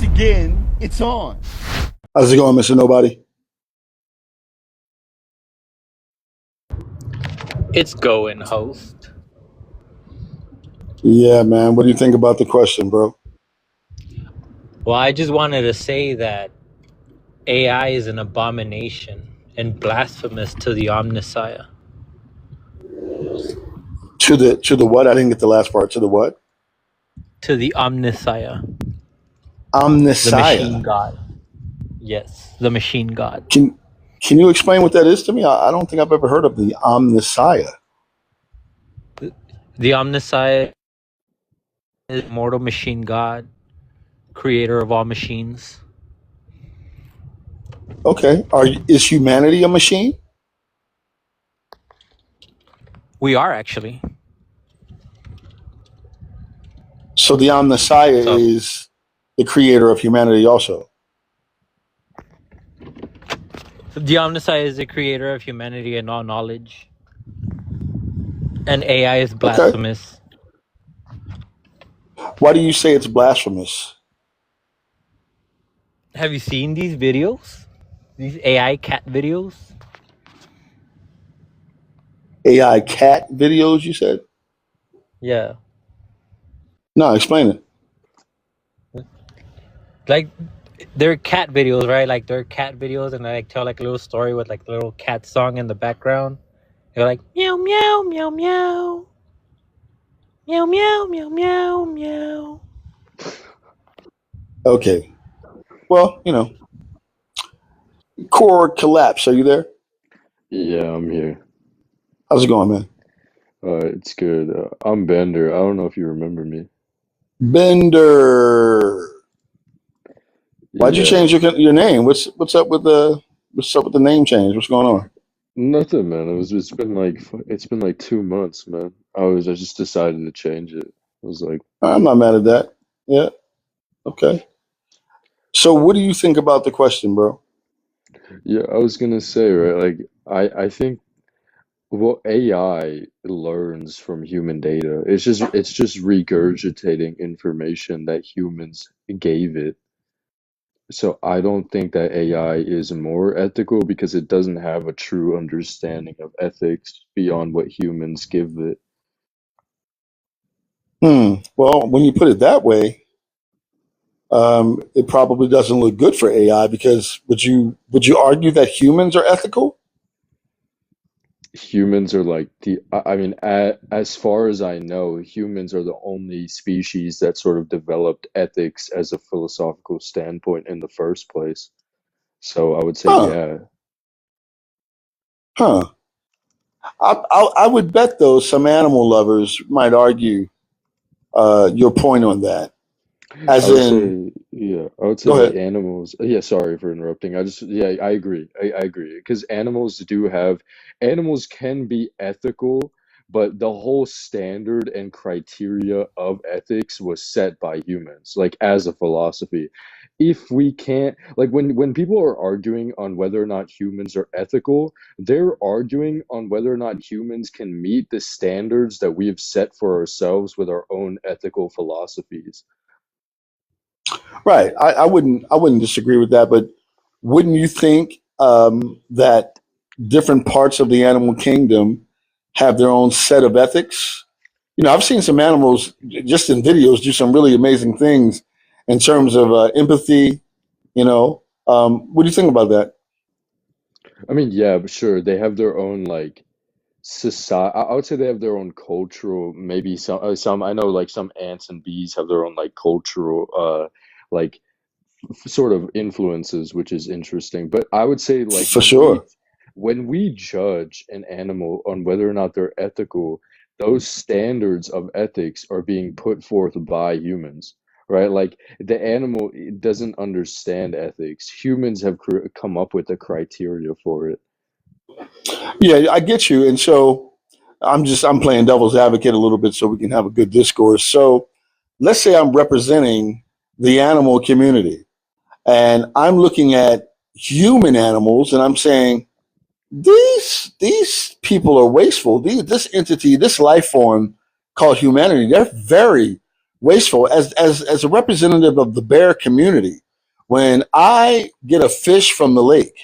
once again, it's on. How's it going, Mr. Nobody? It's going, host. Yeah, man. What do you think about the question, bro? Well, I just wanted to say that AI is an abomination and blasphemous to the Omnissiah, To the what? I didn't get the last part. To the what? to the Omnissiah, the machine Omnissiah. god. Yes, the machine god. Can you explain what that is to me? I don't think I've ever heard of the Omnissiah. The Omnissiah is immortal machine god, creator of all machines. Okay. Is humanity a machine? We are actually. So the Omnissiah So is the creator of humanity also. the Omnissiah is the creator of humanity and all knowledge. And AI is Okay. blasphemous. Why do you say it's blasphemous? Have you seen these videos? These AI cat videos? AI cat videos, you said? Yeah. No, explain it. Like they're cat videos, right? Like they're cat videos and they like tell like a little story with like the little cat song in the background. They're like meow meow meow meow. Meow meow meow meow meow. Okay. Well, core collapse. Are you there? Yeah, I'm here. How's it going, man? It's good. I'm Bender. I don't know if you remember me. Bender. Why'd you Yeah, change your name? What's up with the name change? What's going on? nothing, man. It's been like 2 months, man. I just decided to change it. I was like, I'm not mad at that. Yeah. Okay. So what do you think about the question, bro? yeah, I was gonna say, right, like I think what AI learns from human data. It's just regurgitating information that humans gave it. So I don't think that AI is more ethical because it doesn't have a true understanding of ethics beyond what humans give it. Well, when you put it that way, it probably doesn't look good for AI because would you argue that humans are ethical? Humans are like I mean, as far as I know, humans are the only species that sort of developed ethics as a philosophical standpoint in the first place. So I would say, Huh? yeah. Huh? I would bet though some animal lovers might argue your point on that. I As would in, say, yeah, I would say go like ahead. animals. Yeah, sorry for interrupting. Yeah, I agree. I agree. Because animals can be ethical, but the whole standard and criteria of ethics was set by humans, like as a philosophy. If we can't, like when people are arguing on whether or not humans are ethical, they're arguing on whether or not humans can meet the standards that we have set for ourselves with our own ethical philosophies. Right. I wouldn't disagree with that, but wouldn't you think that different parts of the animal kingdom have their own set of ethics? I've seen some animals just in videos do some really amazing things in terms of empathy. What do you think about that? I mean, yeah, but sure, they have their own like society. I would say they have their own cultural, maybe some I know like some ants and bees have their own like cultural like sort of influences, which is interesting. But I would say like For sure. when we judge an animal on whether or not they're ethical, those standards of ethics are being put forth by humans, right? Like the animal doesn't understand ethics. Humans have come up with the criteria for it. Yeah, I get you. And so I'm playing devil's advocate a little bit so we can have a good discourse. So let's say I'm representing the animal community and I'm looking at human animals and I'm saying these people are wasteful. This entity, this life form called humanity, they're very, wasteful. As a representative of the bear community, when I get a fish from the lake,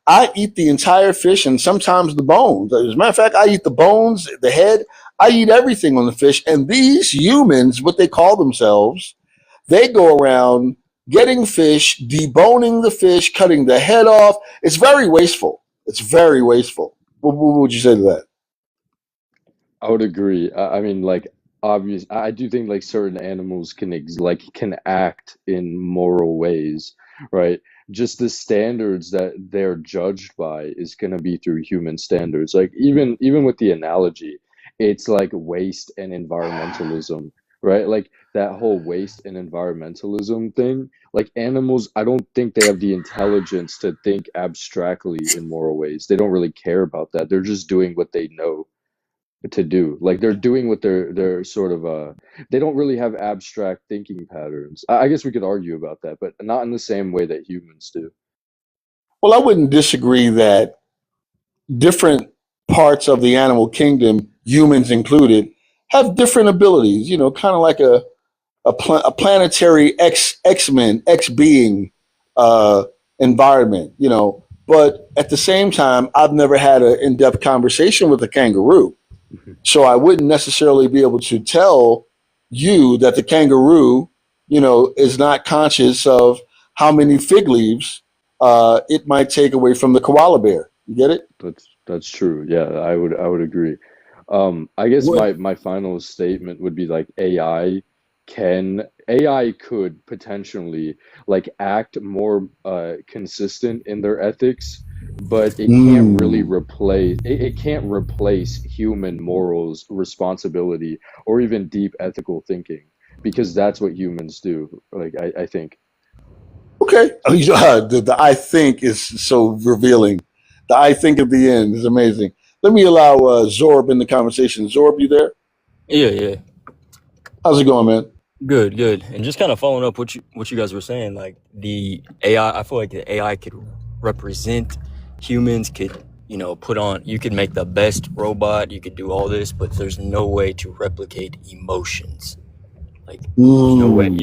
I eat the entire fish and sometimes the bones. As a matter of fact, I eat the bones, the head. I eat everything on the fish. And these humans, what they call themselves, they go around getting fish, deboning the fish, cutting the head off. It's very wasteful. It's very wasteful. What would you say to that? I would agree. I mean, like, obvious. I do think like certain animals can can act in moral ways, right? Just the standards that they're judged by is gonna be through human standards. Like even with the analogy, it's like waste and environmentalism, right? Like that whole waste and environmentalism thing. Like animals, I don't think they have the intelligence to think abstractly in moral ways. They don't really care about that. They're just doing what they know to do. Like they're doing what they're sort of they don't really have abstract thinking patterns. I guess we could argue about that, but not in the same way that humans do. Well, I wouldn't disagree that different parts of the animal kingdom, humans included, have different abilities. Kind of like a planetary X-Men, X being uh, environment. But at the same time, I've never had an in-depth conversation with a kangaroo, so I wouldn't necessarily be able to tell you that the kangaroo, is not conscious of how many fig leaves it might take away from the koala bear. You get it? That's true. Yeah, I would agree. I guess What? my final statement would be like AI could potentially like act more consistent in their ethics, but Mm. it can't replace human morals, responsibility, or even deep ethical thinking because that's what humans do. Like I think. Okay. The I think is so revealing. The I think at the end is amazing. Let me allow Zorb in the conversation. Zorb, you there? Yeah, yeah. How's it going, man? Good, good. And just kind of following up what you guys were saying, like the AI, I feel like the AI could represent humans, could, put on, you could make the best robot, you could do all this, but there's no way to replicate emotions. Like there's no way Mm.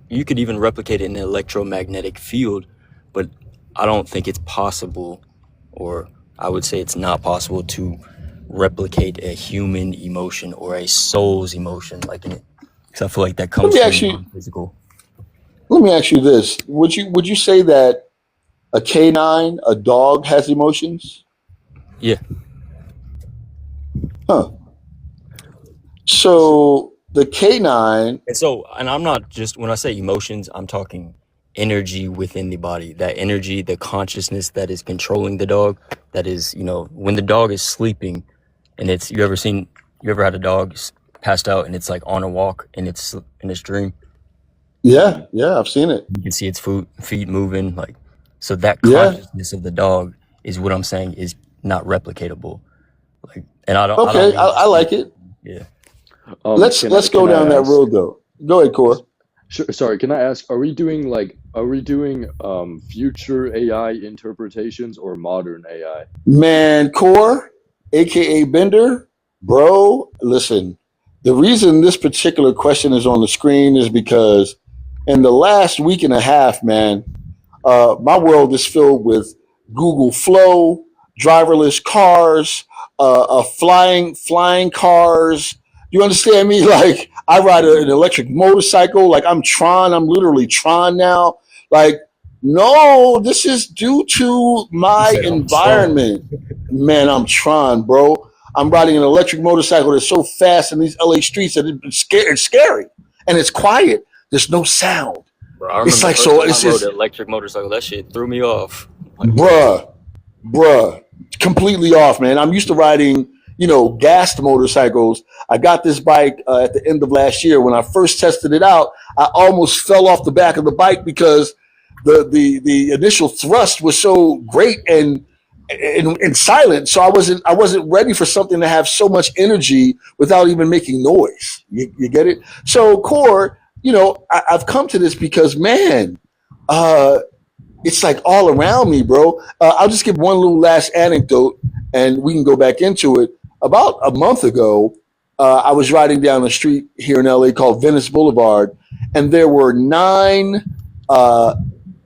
you could even replicate it in an electromagnetic field, but I don't think it's possible, or I would say it's not possible to replicate a human emotion or a soul's emotion, like in it. Because I feel like that Let comes me from ask you. non-physical. Let me ask you this: Would you say that a canine, a dog, has emotions? Yeah. Huh. So the canine, And so, and I'm not just, when I say emotions, I'm talking energy within the body. That energy, the consciousness that is controlling the dog, that is, when the dog is sleeping and you ever had a dog passed out and it's like on a walk and it's in its dream, yeah, yeah, I've seen it. you can see its feet moving, like, so that Yeah. consciousness of the dog is what I'm saying is not replicatable. Like, and I don't Okay, mean I just, like it. yeah. Let's go Can I down that ask? road though. Go ahead, Core. Sure, sorry, can I ask, are we doing future AI interpretations or modern AI? Man, Core, aka Bender, bro. Listen, the reason this particular question is on the screen is because in the last week and a half, man, my world is filled with Google Flow, driverless cars, flying cars. You understand me? Like I ride an electric motorcycle. Like I'm Tron. I'm literally Tron now. Like no, this is due to You my said I'm Tron. environment. Man, I'm Tron, bro. I'm riding an electric motorcycle that's so fast in these LA streets that it's scary and it's quiet. There's no sound. Bro, I It's remember the like first so. time I It's rode an just electric motorcycle. That shit threw me off. Like, what? bruh, bruh, completely off, man. I'm used to riding, gassed motorcycles. I got this bike at the end of last year. When I first tested it out, I almost fell off the back of the bike because the initial thrust was so great and silent. So I wasn't ready for something to have so much energy without even making noise. You get it? So core, I've come to this because man, uh, it's like all around me, bro. I'll just give one little last anecdote, and we can go back into it. About a month ago, I was riding down a street here in LA called Venice Boulevard, and there were 9 uh,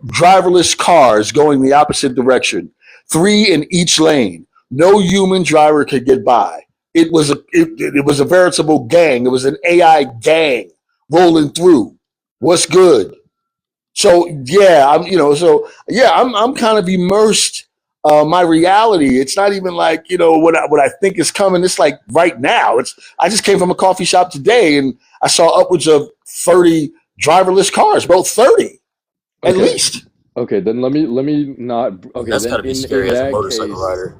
driverless cars going the opposite direction, 3 in each lane. No human driver could get by. It was a veritable gang. It was an AI gang rolling through. What's good? So yeah, I'm kind of immersed. My reality. It's not even like what I think is coming. It's like right now. I just came from a coffee shop today and I saw upwards of 30 driverless cars, bro. 30 at Okay. least. Okay, then let me not. Okay, That's then gotta be in scary as a that motorcycle case, rider.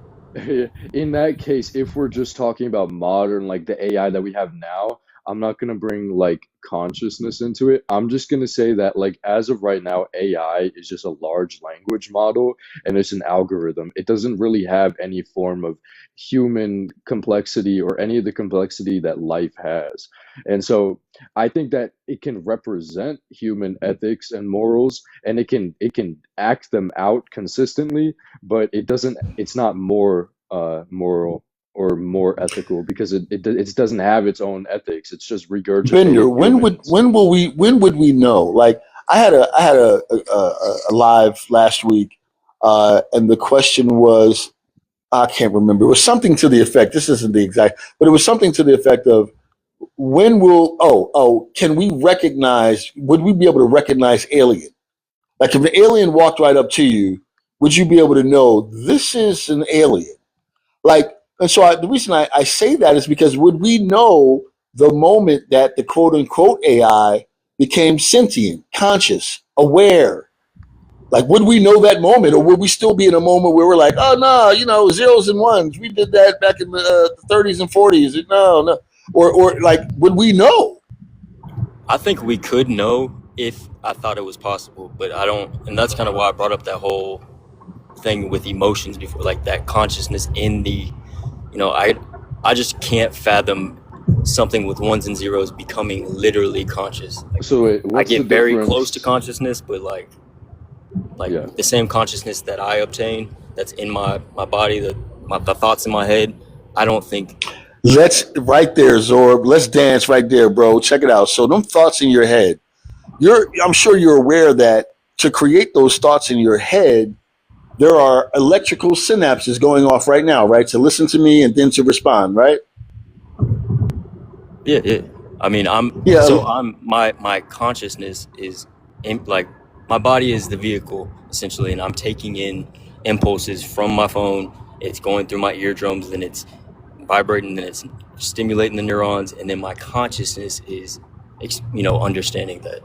in that case, if we're just talking about modern, like the AI that we have now, I'm not gonna bring like consciousness into it. I'm just gonna say that like as of right now, AI is just a large language model and it's an algorithm. It doesn't really have any form of human complexity or any of the complexity that life has. And so I think that it can represent human ethics and morals and it can act them out consistently, but it's not more moral or more ethical because it doesn't have its own ethics. It's just Bender, regurgitating humans. when would we know? Like I had a live last week, and the question was I can't remember. It was something to the effect. This isn't the exact, but it was something to the effect of when will can we recognize? Would we be able to recognize alien? Like if an alien walked right up to you, would you be able to know this is an alien? Like, and so the reason I say that is because would we know the moment that the quote unquote AI became sentient, conscious, aware? Like, would we know that moment, or would we still be in a moment where we're like, oh no, zeros and ones, we did that back in the 30s and 40s? No, no, or like, would we know? I think we could know if I thought it was possible, but I don't, and that's kind of why I brought up that whole thing with emotions before, like that consciousness in the, I just can't fathom something with ones and zeros becoming literally conscious. Like So I what's the get very close to difference? consciousness, but like Yeah. the same consciousness that I obtain, that's in my body, the thoughts in my head. I don't think. Let's right there, Zorb. Let's dance right there, bro. Check it out. So them thoughts in your head, I'm sure you're aware that to create those thoughts in your head, there are electrical synapses going off right now, right? To listen to me and then to respond, right? Yeah, yeah. I mean, Yeah. my consciousness is like my body is the vehicle essentially, and I'm taking in impulses from my phone. It's going through my eardrums, then it's vibrating, then it's stimulating the neurons, and then my consciousness is, understanding that.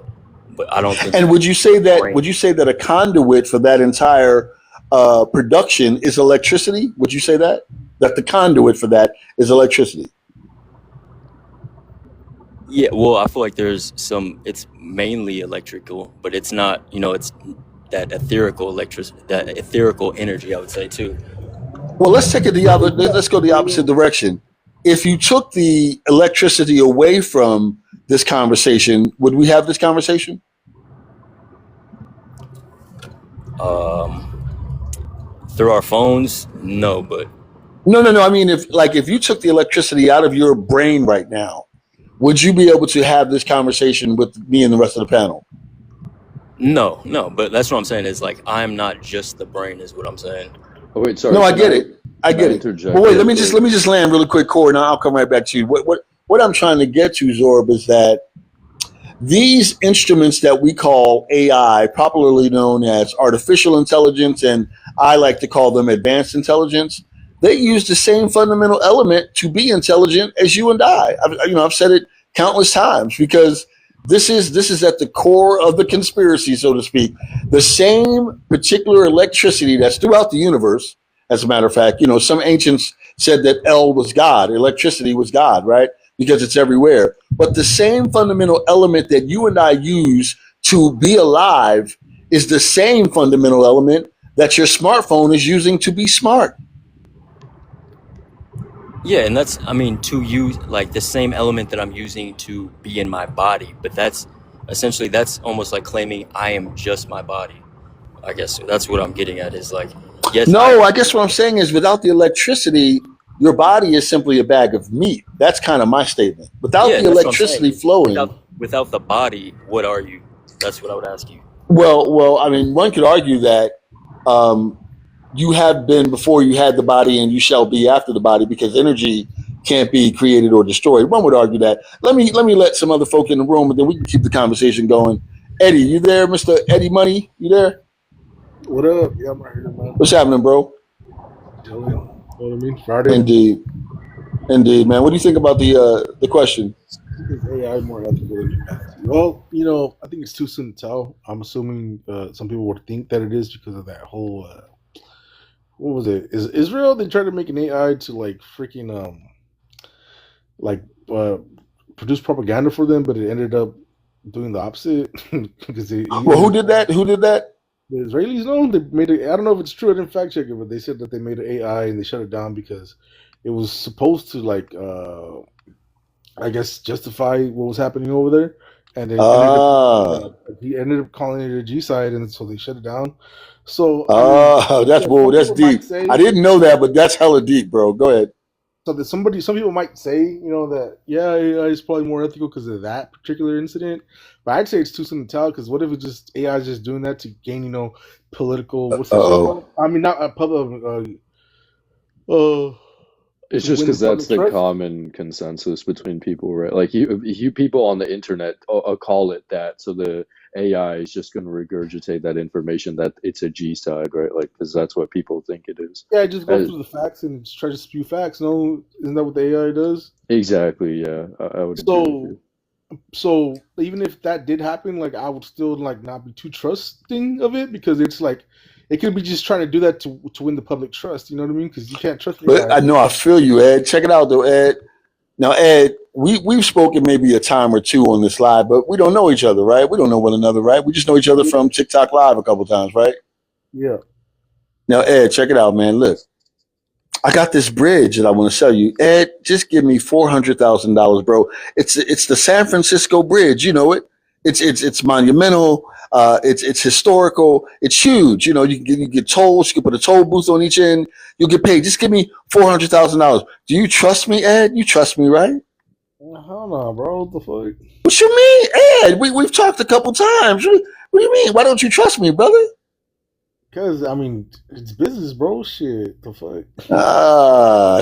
But I don't think And it's brain. would you say that a conduit for that entire production is electricity? Would you say that the conduit for that is electricity? Yeah, well, I feel like it's mainly electrical, but it's not, it's that ethereal energy, I would say too. Well, let's take it the other. Let's go the opposite direction. If you took the electricity away from this conversation, would we have this conversation? Um, Through our phones, no, but No, no, no. I mean, if you took the electricity out of your brain right now, would you be able to have this conversation with me and the rest of the panel? no, no, but that's what I'm saying is like I'm not just the brain, is what I'm saying. Oh wait, No, sorry. I Can get I it. I can I get it. But interject wait, real let quick? me just land really quick, Corey, and I'll come right back to you. What I'm trying to get to, Zorb, is that these instruments that we call AI, popularly known as artificial intelligence, and I like to call them advanced intelligence, they use the same fundamental element to be intelligent as you and I. I've said it countless times because this is at the core of the conspiracy, so to speak. The same particular electricity that's throughout the universe. As a matter of fact, some ancients said that L was God, electricity was God, right? Because it's everywhere. But the same fundamental element that you and I use to be alive is the same fundamental element that your smartphone is using to be smart. Yeah, and that's, I mean, to use like the same element that I'm using to be in my body, but that's almost like claiming I am just my body. I guess that's what I'm getting at is like, yes, I No, I guess what I'm saying is without the electricity, your body is simply a bag of meat. That's kind of my statement. Without Yeah, the that's what I'm saying. electricity flowing, Without the body, what are you? That's what I would ask you. well, I mean, one could argue that um, you have been before you had the body, and you shall be after the body, because energy can't be created or destroyed. One would argue that. Let me let some other folk in the room, and then we can keep the conversation going. Eddie, you there, Mister Eddie Money? You there? What up? Yeah, I'm right here, man. What's happening, bro? Chilling. You know what I mean? Friday. Indeed, indeed, man. What do you think about the question? Is AI more ethical than humanity? Well, I think it's too soon to tell. I'm assuming some people would think that it is because of that whole what was it? Is Israel they tried to make an AI to like freaking like produce propaganda for them, but it ended up doing the opposite because Well, who did that? Who did that? the Israelis know they made it. I don't know if it's true. I didn't fact check it, but they said that they made an AI and they shut it down because it was supposed to like I guess justify what was happening over there, and it Ah, he ended up calling it a genocide, and so they shut it down. So I mean, that's yeah, whoa, some that's people might deep. say I didn't know that, but that's hella deep, bro. Go ahead. so that some people might say that yeah, AI is probably more ethical because of that particular incident, but I'd say it's too soon to tell because what if it's just AI is just doing that to gain political what's that shit Oh, called? I mean not a public It's to just win the because that's public the trust. common consensus between people, right? Like you people on the internet call it that, so the AI is just going to regurgitate that information that it's a G side, right? Like because that's what people think it is. Yeah, just go Uh, through the facts and just try to spew facts. No, isn't that what the AI does? exactly, yeah, I would agree with So you. so even if that did happen, like I would still like not be too trusting of it because it's like it could be just trying to do that to win the public trust. You know what I mean? Because you can't trust but AI. I know I feel you, Ed. Check it out, though, Ed. Now, Ed, we've spoken maybe a time or two on this live, but we don't know each other, right? We don't know one another, right? We just know each other Yeah, from TikTok Live a couple times, right? yeah. Now, Ed, check it out, man. Look, I got this bridge that I want to sell you. Ed, just give me $400,000, bro. It's the San Francisco Bridge. You know it. It's monumental. It's historical. It's huge. You get tolls. You can put a toll booth on each end. You'll get paid. Just give me $400,000. Do you trust me, Ed? You trust me, right? Hell no, bro. What the fuck? What you mean, Ed? We've talked a couple times. What do you mean? Why don't you trust me, brother? Because I mean, it's business, bro. Shit, the fuck.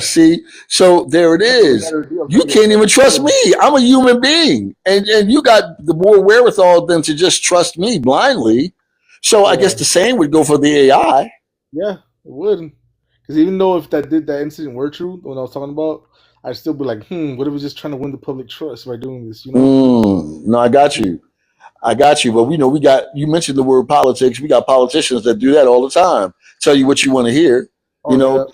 See, so there it I'm trying to get a is. better deal. I'm You trying to get a can't even better trust me. deal. I'm a human being, and you got the more wherewithal than to just trust me blindly. So I guess Yeah, the same would go for the AI. yeah, it would. Because even though if that incident were true, what I was talking about, I'd still be like, what if we're just trying to win the public trust by doing this? You know? No, I got you. I got you. But we know we got. You mentioned the word politics. We got politicians that do that all the time. Tell you what you want to hear. Oh yeah.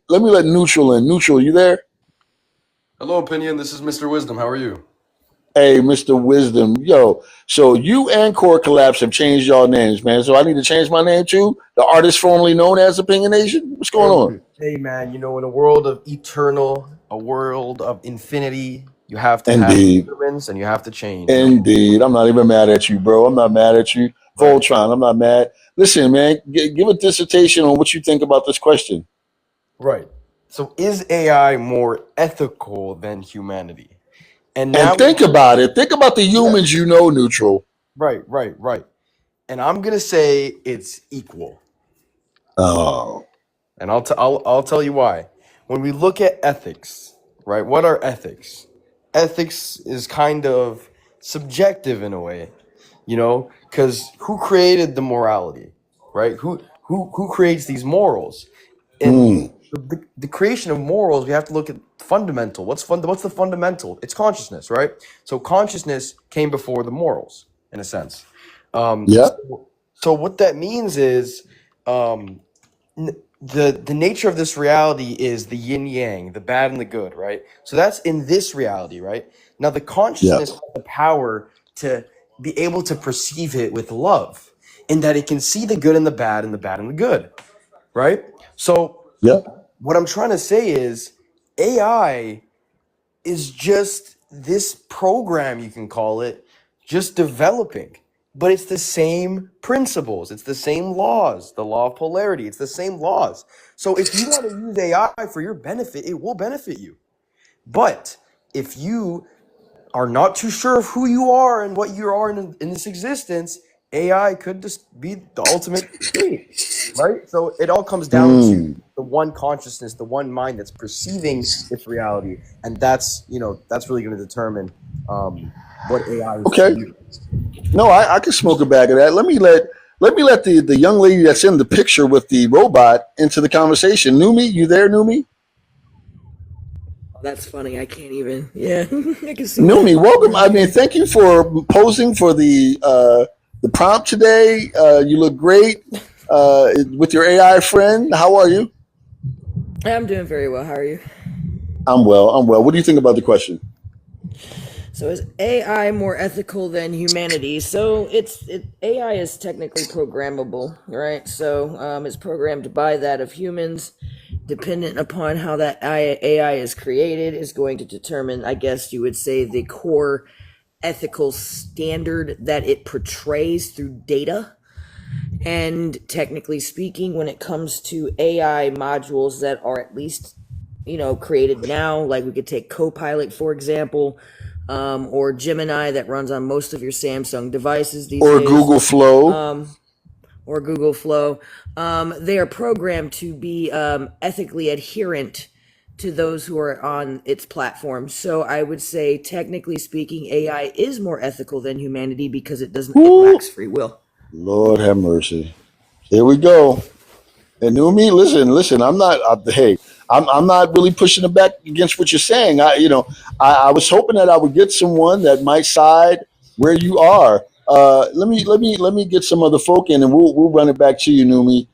Let me let neutral in. Neutral, you there? Hello, Opinion. This is Mr. Wisdom. How are you? Hey, Mr. Wisdom, yo. So you and Core Collapse have changed your names, man. So I need to change my name too. The artist formerly known as Opinion Nation. What's going on? Hey, man, in a world of eternal, a world of infinity, you have to have Indeed, humans and you have to change. indeed. I'm not even mad at you, bro. I'm not mad at you, Right, Voltron. I'm not mad. Listen, man. Give a dissertation on what you think about this question, right. So, is AI more ethical than humanity? And and now we, think about it. Think about the yeah, humans you know, neutral. right. And I'm gonna say it's equal. Oh, And I'll tell you why. When we look at ethics, right? What are ethics? Ethics is kind of subjective in a way, because who created the morality, right? Who creates these morals? And hmm. the creation of morals, we have to look at fundamental. What's the fundamental? It's consciousness, right? So consciousness came before the morals, in a sense. Yep, So what that means is, um, the nature of this reality is the yin yang, the bad and the good, right? So that's in this reality, right? Now the yep, consciousness has the power to be able to perceive it with love, in that it can see the good and the bad and the bad and the good, right? So yep. what I'm trying to say is AI is just this program, you can call it, just developing. but it's the same principles. It's the same laws. The law of polarity. It's the same laws. So if you want to use AI for your benefit, it will benefit you. But if you are not too sure of who you are and what you are in this existence, AI could just be the ultimate escape, right? So it all comes down to the one consciousness, the one mind that's perceiving this reality, and that's really going to determine what AI is to Okay. you. No, I can smoke a bag of that. Let me let the young lady that's in the picture with the robot into the conversation. Numi, you there, Numi? Oh, that's funny. I can't even. Yeah, I can see Numi, that. welcome. I mean, thank you for posing for the prompt today. You look great with your AI friend. How are you? I'm doing very well. How are you? I'm well. I'm well. What do you think about the question? So is AI more ethical than humanity? So AI is technically programmable, right? So it's programmed by that of humans. Dependent upon how that AI is created, is going to determine, I guess you would say, the core ethical standard that it portrays through data. And technically speaking, when it comes to AI modules that are at least, created now, like we could take Copilot, for example, or Gemini that runs on most of your Samsung devices these Or days, Google Flow? or Google Flow, they are programmed to be ethically adherent to those who are on its platform. So I would say, technically speaking, AI is more ethical than humanity because it Ooh, lacks free will. Lord have mercy. Here we go. And Numi, listen. I'm not. Hey, I'm not really pushing it back against what you're saying. I was hoping that I would get someone that might side where you are. Let me get some other folk in, and we'll run it back to you, Numi.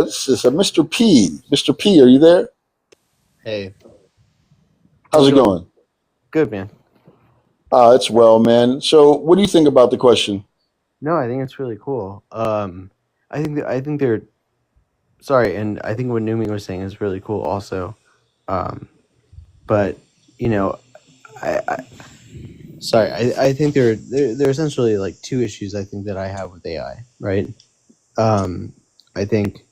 This is Mr. P. Mr. P, are you there? Hey, How's how's it it going? going? Good, man. It's well, man. So, what do you think about the question? No, I think it's really cool. I think they're sorry, and I think what Numi was saying is really cool also. Um, but you know, I sorry, I think they're essentially like two issues I think that I have with AI, right? I think,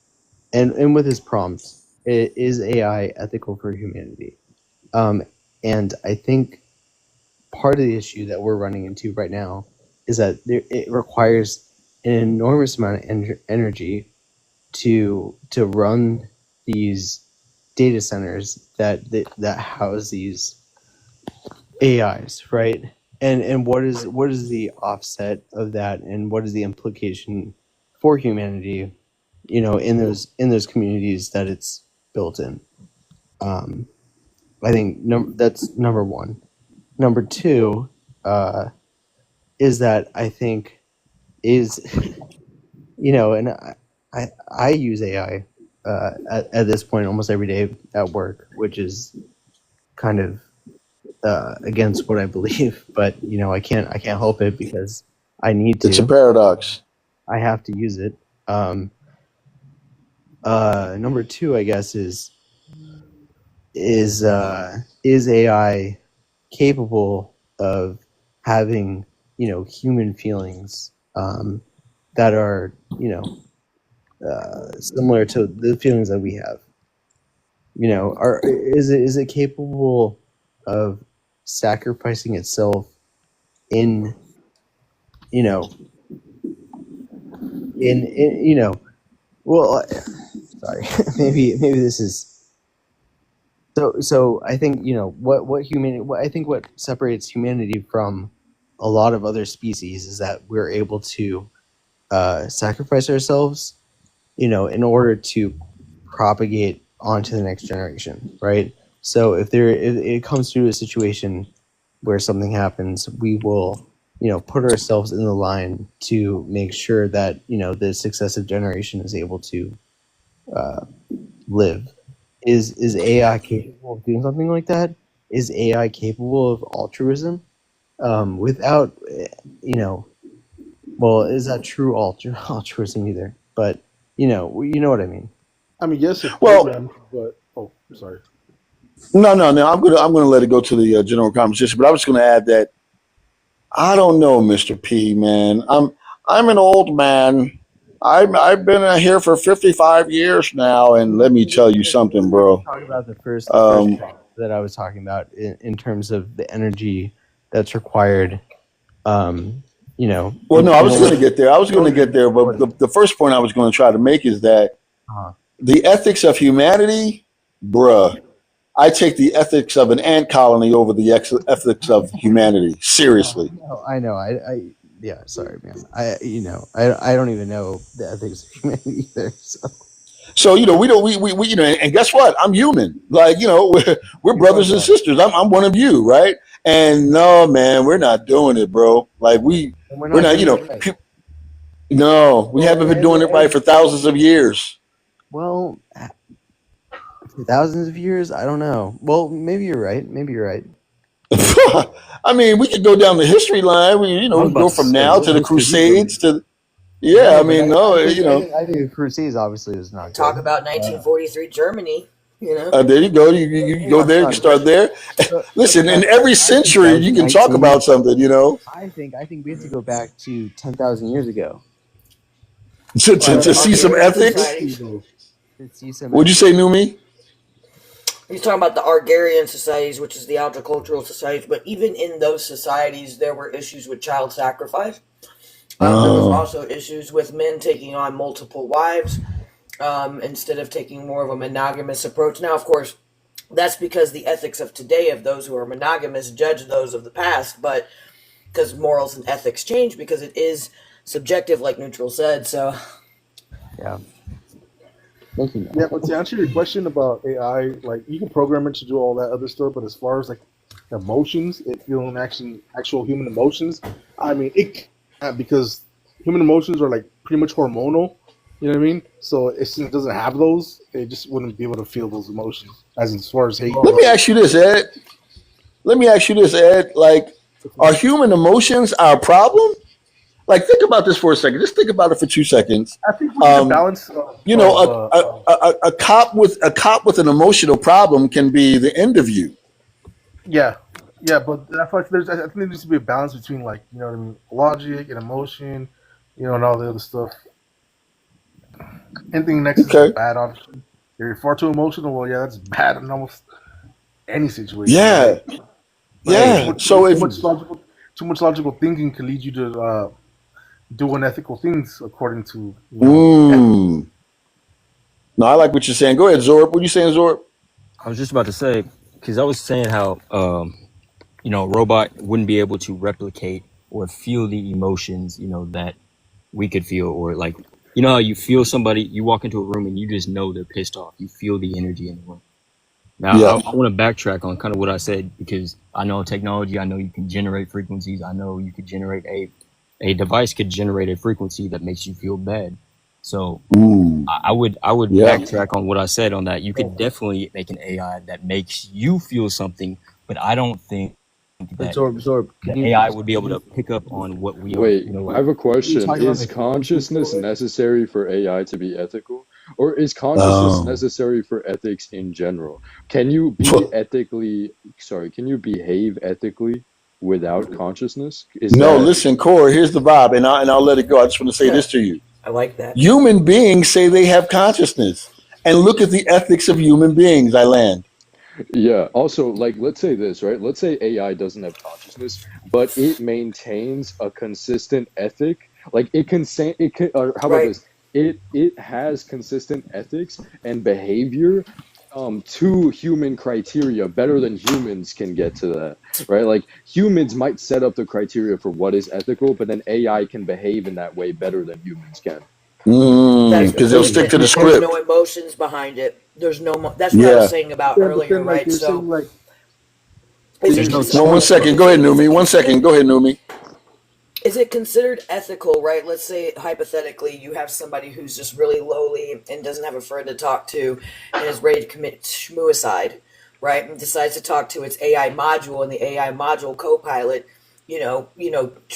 and with his prompts, is AI ethical for humanity? Um, and I think part of the issue that we're running into right now is that it requires an enormous amount of energy to run these data centers that house these AIs, right? And what is the offset of that, and what is the implication for humanity, in those communities that it's built in? Um, I think that's number one. Number two, is that I think is and I use AI at this point almost every day at work, which is kind of against what I believe, but I can't help it because I need It's a to. paradox. I have to use it. Number two, I guess, is AI capable of having human feelings that are similar to the feelings that we have? Is it capable of sacrificing itself in you know in well, sorry, maybe this is so I think what separates humanity from a lot of other species is that we're able to sacrifice ourselves in order to propagate onto the next generation, right? So if it comes to a situation where something happens, we will put ourselves in the line to make sure that the successive generation is able to live. Is AI capable of doing something like that? Is AI capable of altruism without well, is that true altruism either? But you know what I mean. I mean, yes, it's Well, programmed, but oh, sorry. no. I'm gonna let it go to the general conversation. But I was gonna add that I don't know, Mr. P, man. I'm an old man. I've been here for 55 years now, and let me tell you something, bro. Talk about the first Um, part that I was talking about in terms of the energy that's required. Um, you know, well, no, I in was going to order. get there. I was going to get there, but the first point I was going to try to make is that Uh, the ethics of humanity, bruh. I take the ethics of an ant colony over the ethics of humanity. Seriously. no, I know. Yeah. Sorry, man. I don't even know the ethics of humanity either. So So we don't we and guess what? I'm human. Like we're you're both brothers and right. sisters. I'm one of you, right? And no, man, we're not doing it, bro. Like And we're we're not not. doing it right. No, we Well, haven't been doing it right for thousands of years. well, for thousands of years, I don't know. Well, maybe you're right. Maybe you're right. I mean, we could go down the history line. We I was about go to from say, now what to the history we doing? Crusades to yeah. I No, but mean, no, I think the Crusades obviously is not Talk good. about 1943 Germany. there you go. You go there. You can start there. Listen, in every century, you can talk about something. I think we have to go back to 10,000 years ago to see some Argarian ethics. societies. to see some. Would you say, Numi? He's talking about the Argarian societies, which is the agricultural societies. But even in those societies, there were issues with child sacrifice. There was also issues with men taking on multiple wives instead of taking more of a monogamous approach. Now, of course, that's because the ethics of today of those who are monogamous judge those of the past, but because morals and ethics change, because it is subjective, like Neutral said. So, Yeah. Thank you. Yeah, but to answer your question about AI, like you can program it to do all that other stuff, but as far as like emotions, it feeling actual human emotions, I mean, it can't because human emotions are like pretty much hormonal. You know what I mean? So since it doesn't have those, it just wouldn't be able to feel those emotions as far as hate. Let me ask you this, Ed. Like, are human emotions our problem? Like, think about this for a second. Just think about it for 2 seconds. I think we need a balance A cop with an emotional problem can be the end of you. yeah, but I feel like I think there needs to be a balance between like you know what I mean, logic and emotion, and all the other stuff. Anything next is Okay. bad, obviously. If you're far too emotional, well, yeah, that's bad in almost any situation. Yeah. Right? But Yeah. So if too much logical thinking can lead you to do unethical things according to no, I like what you're saying. Go ahead, Zorb. What are you saying, Zorb? I was just about to say, because I was saying how a robot wouldn't be able to replicate or feel the emotions, that we could feel, or like, how you feel somebody, you walk into a room and you just know they're pissed off. You feel the energy in the room. Now, Yeah. I want to backtrack on kind of what I said, because I know technology, I know you can generate frequencies. I know you could generate a device could generate a frequency that makes you feel bad. So I would Yeah. backtrack on what I said on that. You could definitely make an AI that makes you feel something, but I don't think that Zorb. the AI would be able to pick up on what we are. Wait, I have a What are you question. talking about? Is consciousness necessary for AI to be ethical? Or is consciousness Oh. necessary for ethics in general? Can you can you behave ethically without consciousness? Is No, that listen, Corey. Here's the vibe, and I'll let it go. I just want to say this to you. I like that. Human beings say they have consciousness, and look at the ethics of human beings. I land. Yeah. Also, like, let's say this, right? Let's say AI doesn't have consciousness, but it maintains a consistent ethic. Like, it can say, it can, or how about Right. this? It has consistent ethics and behavior to human criteria better than humans can get to that, right? Like, humans might set up the criteria for what is ethical, but then AI can behave in that way better than humans can. Because they'll stick to the There's script. no emotions behind it. There's no. That's what I was saying about Yeah, but earlier, then, like, right? you're So, saying, like, is there's it no considered- No, 1 second. Go ahead, Numi. 1 second. Go ahead, Numi. Is it considered ethical, right? Let's say hypothetically you have somebody who's just really lowly and doesn't have a friend to talk to and is ready to commit schmuicide, right? And decides to talk to its AI module, and the AI module co-pilot,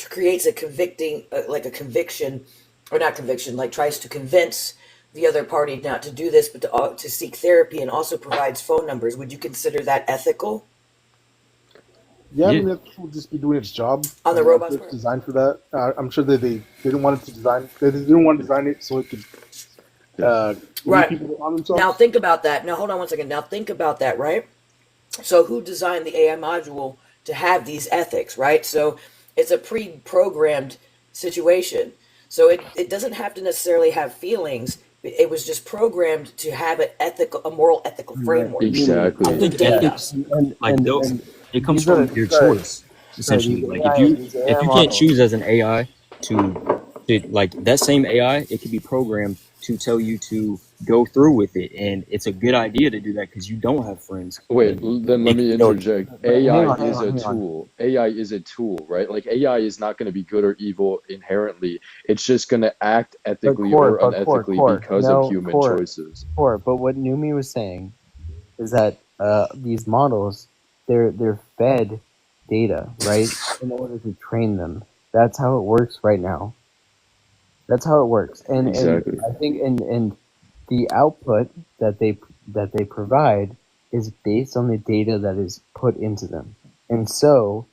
creates a convicting, like a conviction, or not conviction, like tries to convince the other party not to do this, but to seek therapy, and also provides phone numbers. Would you consider that ethical? Yeah, I Yeah. mean, it will just be doing its job. On the I'm robot's sure it's part. designed for that. I'm sure that they didn't want it to design. They didn't want to design it so it could Yeah. lead Right. people on Now themselves. think about that. Now hold on one second. Now think about that, right? So who designed the AI module to have these ethics, right? So it's a pre-programmed situation. So it doesn't have to necessarily have feelings. It was just programmed to have a moral ethical Right. framework I Exactly. think through data. ethics, And like and though, and it comes these are from your sorry, choice sorry, essentially. Like if these if AI you can't models. choose as an AI to like that same AI, it can be programmed to tell you to go through with it, and it's a good idea to do that because you don't have friends, Wait, and then let it me you know interject. But AI hang is a on, hang on. tool. AI is a tool, right? Like AI is not going to be good or evil inherently. It's just going to act ethically or unethically because of No, human choices. core. But what Numi was saying is that these models, they're fed data, right, in order to train them. That's how it works right now. That's how it works. And Exactly. I think and the output that they provide is based on the data that is put into them. And so,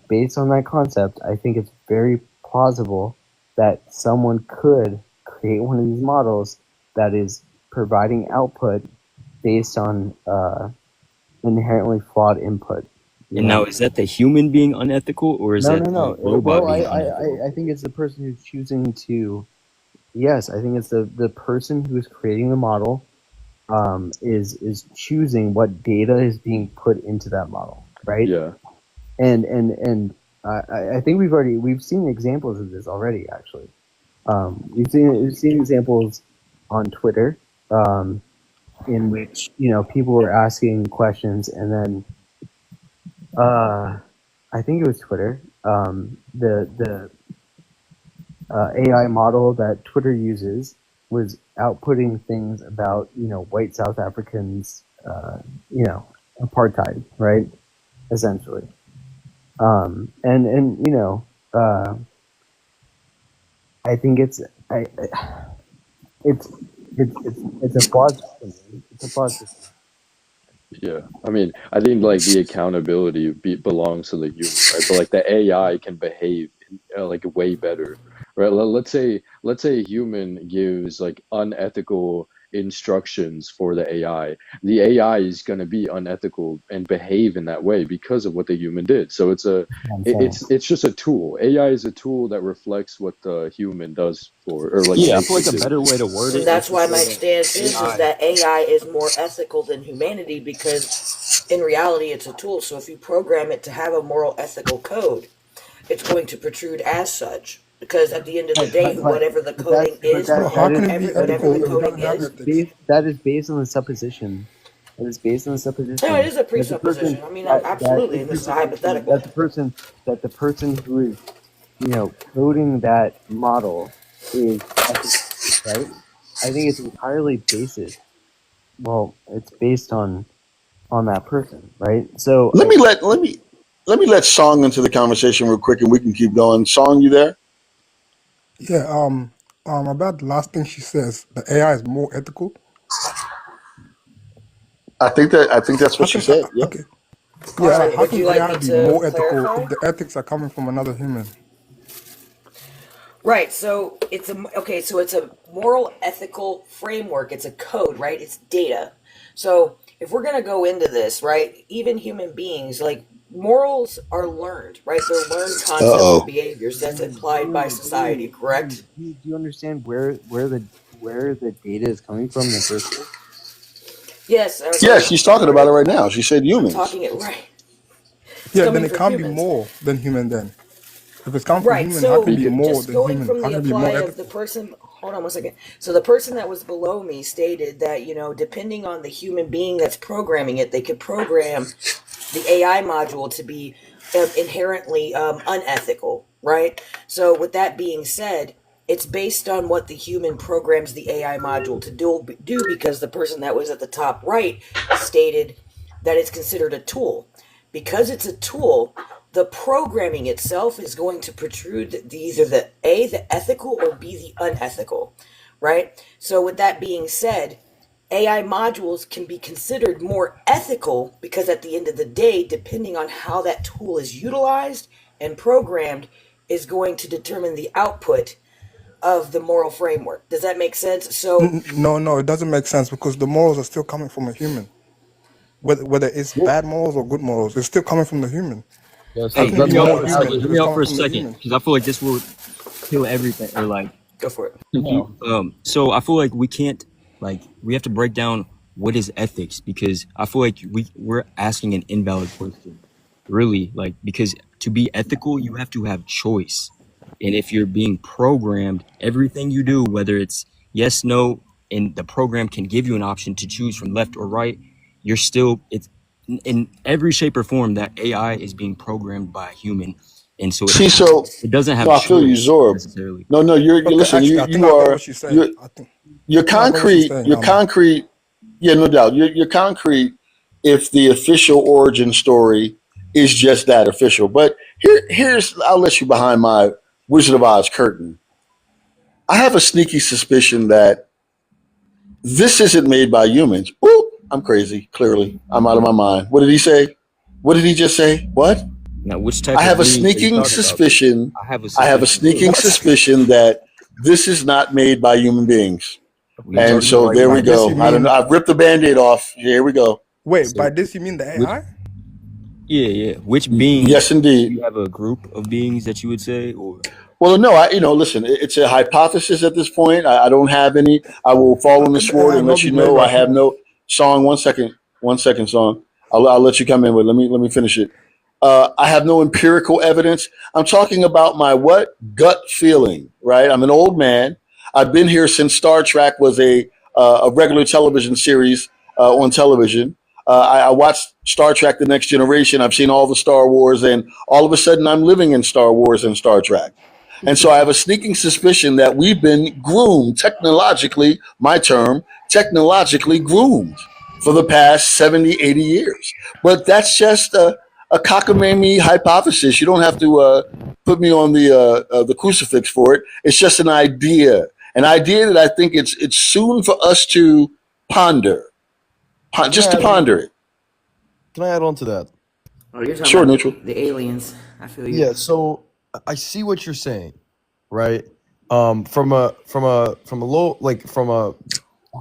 based on that concept, I think it's very plausible that someone could create one of these models that is providing output based on inherently flawed input. and now is that the human being unethical or is No, that no, no. the robot Well, being unethical? I think it's the person who's choosing to. Yes, I think it's the person who is creating the model is choosing what data is being put into that model, right? Yeah. And I think we've seen examples of this already. Actually, we've seen examples on Twitter in which people were asking questions, and then I think it was Twitter. The AI model that Twitter uses was outputting things about white South Africans, apartheid, right? Essentially, and I think it's it's a flawed system. It's a flawed system. Yeah. I mean, I think like the accountability belongs to the human, right? But like the AI can behave like way better, right? Let's say a human gives like unethical instructions for the AI. The AI is going to be unethical and behave in that way because of what the human did. So I'm saying. it's just a tool. AI is a tool that reflects what the human does for or like Yeah, I makes feel like it a do. better way to word And it is that's to why say my that stance is AI. that AI is more ethical than humanity because in reality it's a tool. So if you program it to have a moral ethical code, it's going to protrude as such. Because at the end of the day, whatever the coding is, But How can it be whatever ethical the if it coding doesn't have is, ethics? That is based on the supposition. That is based on the no, it supposition is a that the person presupposition. I mean, that absolutely, the and this is a presupposition hypothetical. that the person who is coding that model is ethical, right? I think it's entirely basis. Well, it's based on that person, right? So Let me let Song into the conversation real quick, and we can keep going. Song, you there? Yeah. About the last thing she says, the AI is more ethical. I think that's How what she can said. Yeah. okay? I'm Yeah. sorry, How would can you like AI me be to more ethical clarify? if the ethics are coming from another human? Right. So So it's a moral ethical framework. It's a code, right? It's data. So if we're gonna go into this, right, even human beings, like morals are learned, right? They're learned Uh concepts or oh. behaviors that's applied by society. Correct? Do you understand where the data is coming from in the first place? Yes, I was Yeah, like, she's talking about it right now. She said I'm humans. talking it right. It's Yeah. Then coming it from can't be humans. more than human. Then if it's coming from Right. human, how can it be So Because more just than going human? from How the can it be apply more of the ethical? person, hold on one second. So the person that was below me stated that, depending on the human being that's programming it, they could program the AI module to be inherently unethical, right? So with that being said, it's based on what the human programs the AI module to do because the person that was at the top right stated that it's considered a tool. Because it's a tool, the programming itself is going to protrude either the ethical or B, the unethical, right? So with that being said, AI modules can be considered more ethical because at the end of the day, depending on how that tool is utilized and programmed, is going to determine the output of the moral framework. Does that make sense? So, No, it doesn't make sense because the morals are still coming from a human. Whether it's Well, bad morals or good morals, it's still coming from the human. yeah, How so Hey, can you hear let be me me out more for a add human second. in. if Hear me it's out coming for a from the second, human? because I feel like this will kill everything or like go for it. confuse. So I feel like we can't we have to break down what is ethics because I feel like we're asking an invalid question. Really, like because to be ethical, you have to have choice. And if you're being programmed, everything you do, whether it's yes, no, and the program can give you an option to choose from left or right, you're still it's in every shape or form that AI is being programmed by a human, and so See, so it doesn't no, have I feel you, choice Zorb. necessarily. No, you Okay, listen. actually, I think I get what she's saying. You're I think I know what she's concrete. saying. You're concrete. Yeah, no doubt. You're concrete. If the official origin story is just that official, but here's I'll let you behind my Wizard of Oz curtain. I have a sneaky suspicion that this isn't made by humans. Ooh, I'm crazy. Clearly, I'm out of my mind. What did he say? What did he just say? What? Now, which I type of have a being are you sneaking talking about? 'Cause suspicion. I have a I have a suspicion too. sneaking What? suspicion that this is not made by human beings. We And already know so right there now. we By this you go. I don't know. mean I've ripped the band-aid off. Here we go. wait? By So, this you mean the which AI? yeah. Which beings? Yes, Do indeed. you have a group of beings that you would say, or Well, no, listen, it's a hypothesis at this point. I don't have any. I will fall How on the can the sword AI and not let be you made know by I have people? no song. 1 second, song. I'll let you come in with. Let me finish it. I have no empirical evidence. I'm talking about my what gut feeling. Right. I'm an old man. I've been here since Star Trek was a regular television series on television. I watched Star Trek: The Next Generation. I've seen all the Star Wars, and all of a sudden, I'm living in Star Wars and Star Trek. And so I have a sneaking suspicion that we've been groomed, technologically, my term, technologically groomed for the past 70, 80 years. But that's just a cockamamie hypothesis. You don't have to put me on the crucifix for it. It's just an idea that I think it's soon for us to ponder, Can I just to add on? ponder it. Can I add on to that? Oh, you're talking Sure, about neutral. the aliens. I feel you. Yeah. So I see what you're saying, right? From a low, like from a,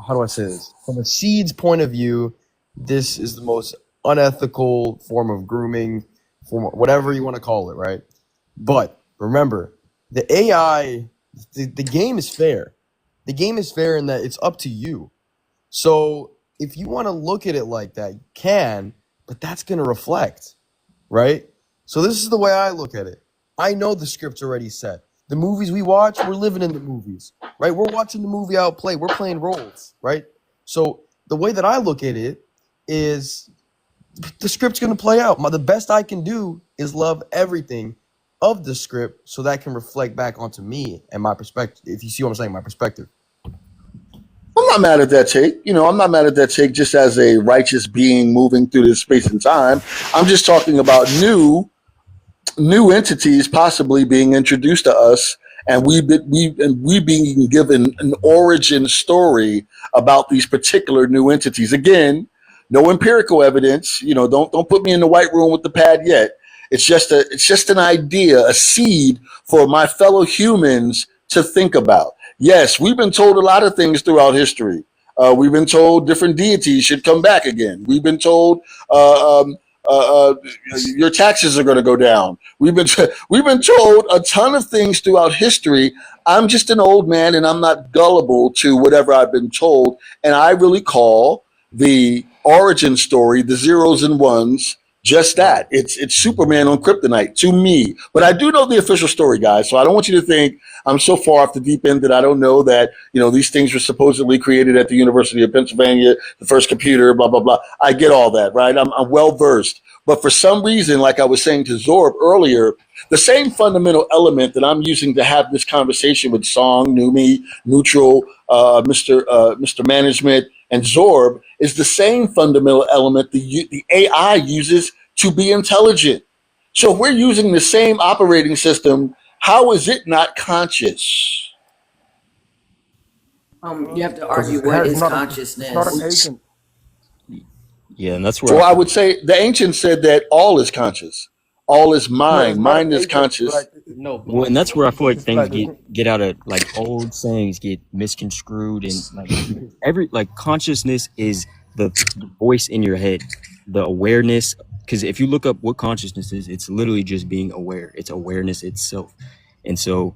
how do I say this? From a seed's point of view, this is the most unethical form of grooming, form whatever you want to call it, right? But remember, the AI, the game is fair. The game is fair in that it's up to you. So if you want to look at it like that, you can, but that's going to reflect, right? So this is the way I look at it. I know the script's already set. The movies we watch, we're living in the movies, right? We're watching the movie out play. We're playing roles, right? So the way that I look at it is the script's going to play out. The best I can do is love everything of the script so that can reflect back onto me and my perspective. If you see what I'm saying, my perspective. I'm not mad at that take. I'm not mad at that take just as a righteous being moving through this space and time. I'm just talking about new entities possibly being introduced to us, and we being given an origin story about these particular new entities. Again, no empirical evidence. Don't put me in the white room with the pad yet. It's just an idea, a seed for my fellow humans to think about. Yes, we've been told a lot of things throughout history. We've been told different deities should come back again. We've been told uh, your taxes are going to go down. We've been told a ton of things throughout history. I'm just an old man, and I'm not gullible to whatever I've been told. And I really call the origin story, the zeros and ones, just that. It's Superman on Kryptonite to me. But I do know the official story, guys. So I don't want you to think I'm so far off the deep end that I don't know that these things were supposedly created at the University of Pennsylvania, the first computer, blah blah blah. I get all that, right? I'm well versed. But for some reason, like I was saying to Zorb earlier, the same fundamental element that I'm using to have this conversation with Song, Numi, Neutral, Mr. Management, and Zorb is the same fundamental element the AI uses to be intelligent. So if we're using the same operating system, how is it not conscious? You have to because argue it's what AI is is not a, it's not an consciousness. agent. Yeah, and that's where Well, I I feel would say the ancients said that all is conscious, all is No, it's mind, not an mind is agent. conscious. Like No, but well, and that's where I feel like it's things like it's, get out of like old sayings get misconstrued and like because every like consciousness is the voice in your head, the awareness. Because if you look up what consciousness is, it's literally just being aware. It's awareness itself, and so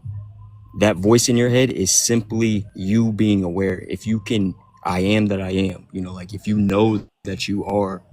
that voice in your head is simply you being aware. If you can, I am that I am. You know, like if you know that you are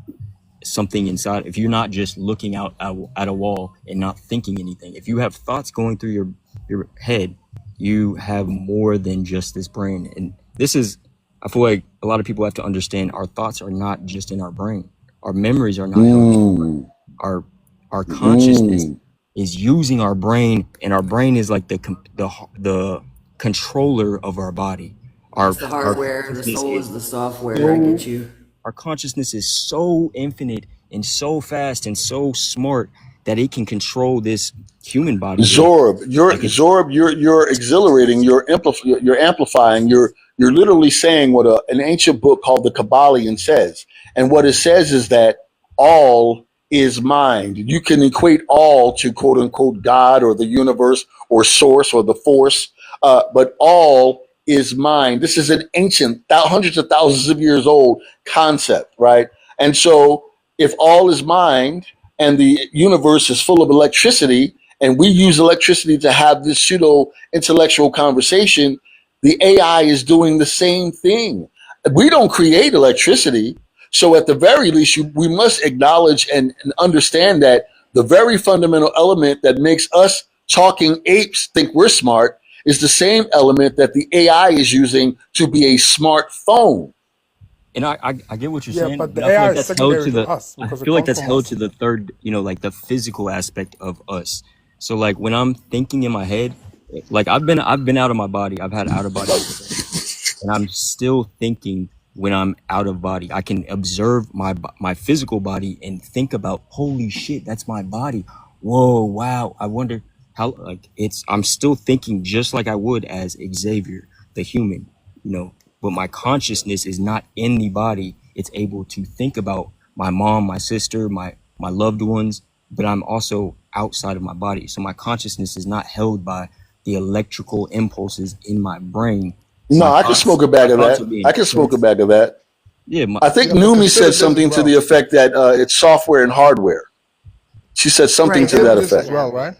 something inside, if you're not just looking out at a wall and not thinking anything, if you have thoughts going through your head, you have more than just this brain. And this is, I feel like a lot of people have to understand our thoughts are not just in our brain. Our memories are not held. Mm, Our our consciousness mm. is using our brain, and our brain is like the controller of our body. It's Our the our hardware, the consciousness soul is is the software. I get so you. our consciousness is so infinite and so fast and so smart that it can control this human body with like it's Zorb, you're exhilarating, you're amplifying, you're literally saying what an ancient book called the Kabbalion says. And what it says is that all is mind. You can equate all to quote unquote God or the universe or source or the force, but all is mind. This is an ancient, hundreds of thousands of years old concept, right? And so if all is mind, and the universe is full of electricity, and we use electricity to have this pseudo intellectual conversation, the AI is doing the same thing. We don't create electricity. So at the very least, we must acknowledge and understand that the very fundamental element that makes us talking apes think we're smart is the same element that the AI is using to be a smartphone. and I get what you're yeah, saying, but but the I feel AI like is that's held secondary to to the us I because it feel like comes that's from held to us. the third, like the physical aspect of us. So like when I'm thinking in my head, like I've been out of my body. I've had out of body experiences, and I'm still thinking when I'm out of body. I can observe my physical body and think about, holy shit, that's my body. Whoa, wow. I wonder how like it's I'm still thinking just like I would as Xavier, the human, but my consciousness is not in the body. It's able to think about my mom, my sister, my loved ones, but I'm also outside of my body. So my consciousness is not held by the electrical impulses in my brain. No, My I can thoughts, smoke a my bag of thoughts are that. I being can smoke a sent. bag of that. Yeah, my I think Yeah, but Numi consider said this as something to the well. effect that it's software and hardware. She said something Right, to I Consider that would this say as effect. that well, way. right?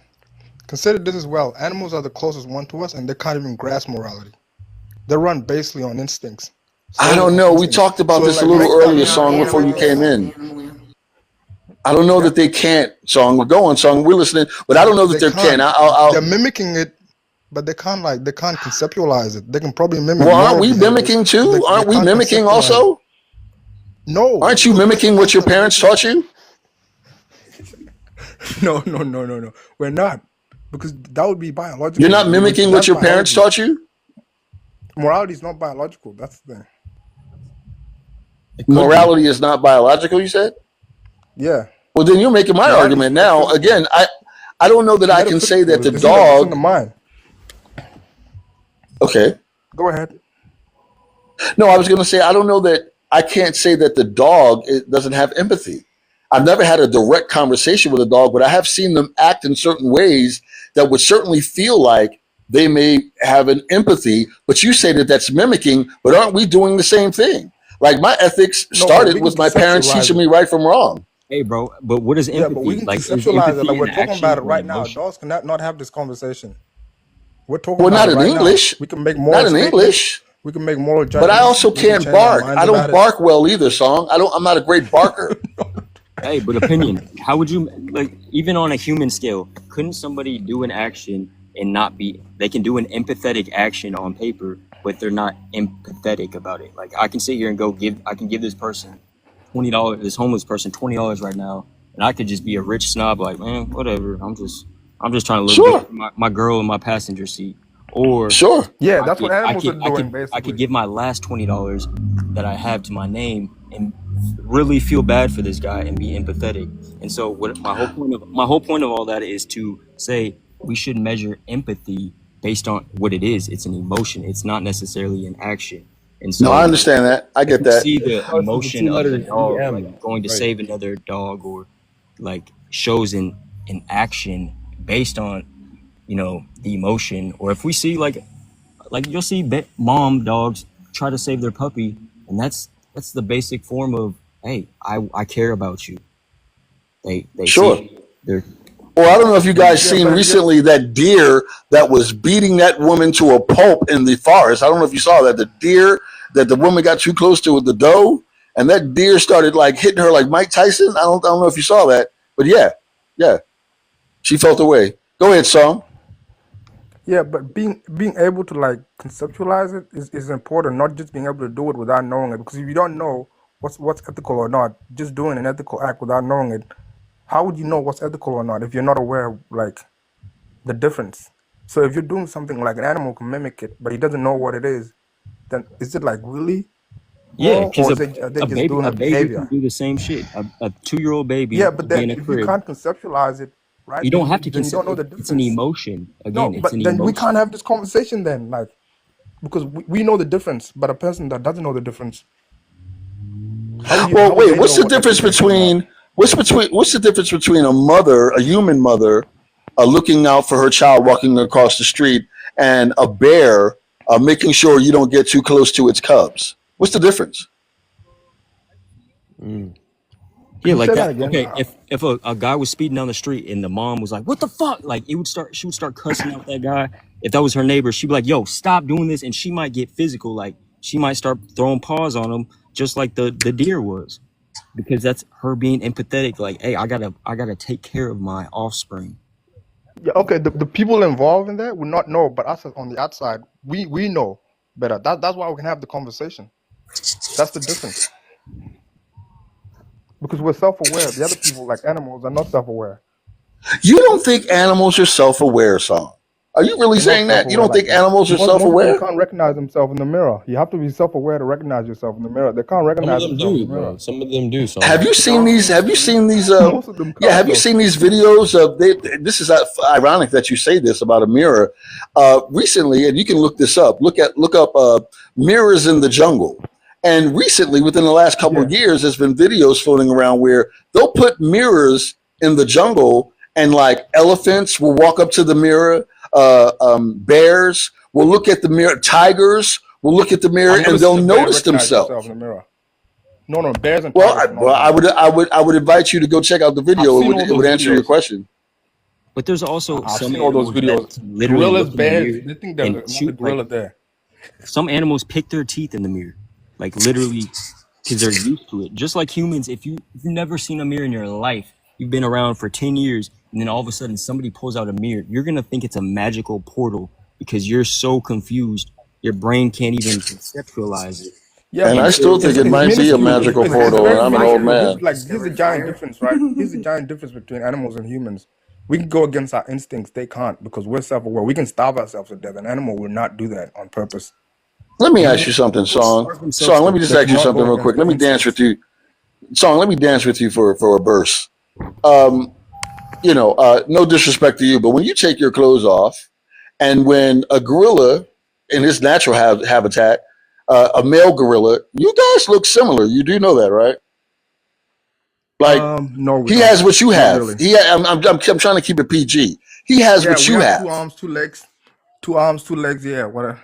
Consider this as well. Animals are the closest one to us, and they can't even grasp morality. They run basically on instincts, I solely don't on know. We instincts. talked about So this a like little make that earlier, make Song, before you came Animals, in. animal. I don't know yeah, that they can't, Song. We're going, Song. We're listening, but I don't know that they they can. can't. They're mimicking it, but they can't conceptualize it. They can probably mimic Well, aren't moral we behaviors, mimicking but too? they Aren't we can't mimicking conceptualize it. also? No, Aren't you because most mimicking what your animals are parents making taught you? no. We're not, because that would be You're biological. not mimicking what That's your parents biology. taught you? Morality is not biological. That's the thing. it could be. Morality is not biological, you said? Yeah, Well, then you're making my morality is argument now. metaphysical. Again, I don't know that It's I can say that metaphysical. the It's in the dog, mind. okay. Go ahead. No, I was going to say, I don't know that I can't say that the dog doesn't have empathy. I've never had a direct conversation with a dog, but I have seen them act in certain ways that would certainly feel like they may have an empathy. But you say that that's mimicking, but aren't we doing the same thing? Like my ethics No, but started we can with my parents conceptualize teaching it. me right from wrong. Hey, bro, but what is Yeah, but we empathy? can Like, is conceptualize it. empathy Like an we're talking action about it or an right now. emotion? Dogs cannot not have this conversation. We're talking Well, about not it in right now. English, We can make not moral in statements. English. We can make moral But I judgments. also We can can't change our bark. minds I about don't it. bark well either, Song. I'm not a great barker. Hey, but opinion. How would you like even on a human scale? Couldn't somebody do an action and not be? They can do an empathetic action on paper, but they're not empathetic about it. Like I can sit here and I can give this person $20, this homeless person $20 right now, and I could just be a rich snob, like man, whatever. I'm just trying to look good Sure, for my girl in my passenger seat, or sure. Yeah, I that's what could I animals are could I doing, could I could basically. give my last $20 that I have to my name and really feel bad for this guy and be empathetic. And so what my whole point of all that is to say we should measure empathy based on what it is. It's an emotion. It's not necessarily an action. And No, I so understand that. I if get we that. see the Starts with the emotion two of the letters dog EM. like going to Right. save another dog, or like shows an action based on, you know, the emotion, or if we see like you'll see mom dogs try to save their puppy, and that's the basic form of, hey, I care about you. They Sure. see they're Or I don't know if you guys Yeah, seen but recently that deer that was beating that woman to a pulp in the forest. I don't know if you saw that. The deer that the woman got too close to with the doe, and that deer started like hitting her like Mike Tyson. I don't know if you saw that, but yeah, she felt away. Go ahead, Song. Yeah, but being able to like conceptualize it is important, not just being able to do it without knowing it. Because if you don't know what's ethical or not, just doing an ethical act without knowing it, how would you know what's ethical or not if you're not aware of like the difference? So if you're doing something like an animal can mimic it, but he doesn't know what it is, then is it like really yeah, moral, because or is it are they just doing a a baby can behavior? do the same shit. A 2-year-old baby Yeah, but can be in then a if you crib. can't conceptualize it, right, You don't have to then you don't know the it's an difference. emotion. No, Again, it's but an then we emotion. can't have this conversation then, like, because we know the difference, but a person that doesn't know the difference, how Well, would wait. they What's know the what difference ethical is or not? between what's the difference between a mother, a human mother, looking out for her child walking across the street, and a bear making sure you don't get too close to its cubs? What's the difference? Mm. Yeah, Could you like say that that. again? Okay, if a guy was speeding down the street and the mom was like, "What the fuck?" Like she would start cussing out that guy. If that was her neighbor, she'd be like, "Yo, stop doing this," and she might get physical. Like she might start throwing paws on him, just like the deer was, because that's her being empathetic. Like, hey, I gotta take care of my offspring. Yeah, okay, the people involved in that would not know, but us on the outside, we know better. That's why we can have the conversation. That's the difference. Because we're self-aware. The other people, like animals, are not self-aware. You don't think animals are self-aware, Song? Are you really They're not saying that? You self-aware don't like think that. animals are Most of them self-aware? can't recognize themselves in the mirror. You have to be self-aware to recognize yourself in the mirror. They can't Some of recognize them themselves in do, the mirror. bro. Some of them do. So Have you seen these? Have you seen these? Most of them Yeah, can't have you though. seen these videos of? This is ironic that you say this about a mirror. Recently, and you can look this up. Look up mirrors in the jungle. And recently, within the last couple Yeah. of years, there's been videos floating around where they'll put mirrors in the jungle, and like elephants will walk up to the mirror. Bears will look at the mirror. Tigers will look at the mirror, I've never and they'll seen a bear notice recognize themselves themselves. in the mirror. No, bears and Well, tigers cannot do that. I would invite you to go check out the I've video. seen all It would those answer your videos. question. But there's also I've some seen all those animals videos. that literally Gorillas, look in the bears, mirror They think there's and another chew. Like gorilla there. some animals pick their teeth in the mirror, like literally, because they're used to it. Just like humans, if you've never seen a mirror in your life, you've been around for 10 years, and then all of a sudden somebody pulls out a mirror, you're gonna think it's a magical portal because you're so confused. Your brain can't even conceptualize it. Yeah, And but I still think it it's might be a minuscule. magical It's portal, and very I'm an old minuscule. man. Here's the giant difference, right? Here's the giant difference between animals and humans. We can go against our instincts. They can't because we're self-aware. We can starve ourselves to death. An animal will not do that on purpose. Let me ask Humans you something, Song. Starve themselves Song, to let me just they ask you cannot something go real against quick. their Let me dance with instincts. you. Song, let me dance with you for a verse. No disrespect to you, but when you take your clothes off, and when a gorilla in his natural habitat, a male gorilla, you guys look similar. You do know that, right? Like No, we he don't. has what you Not have. really. I'm trying to keep it PG. He has Yeah, what we you have two have. arms, two legs, 2 arms, 2 legs. Yeah, what?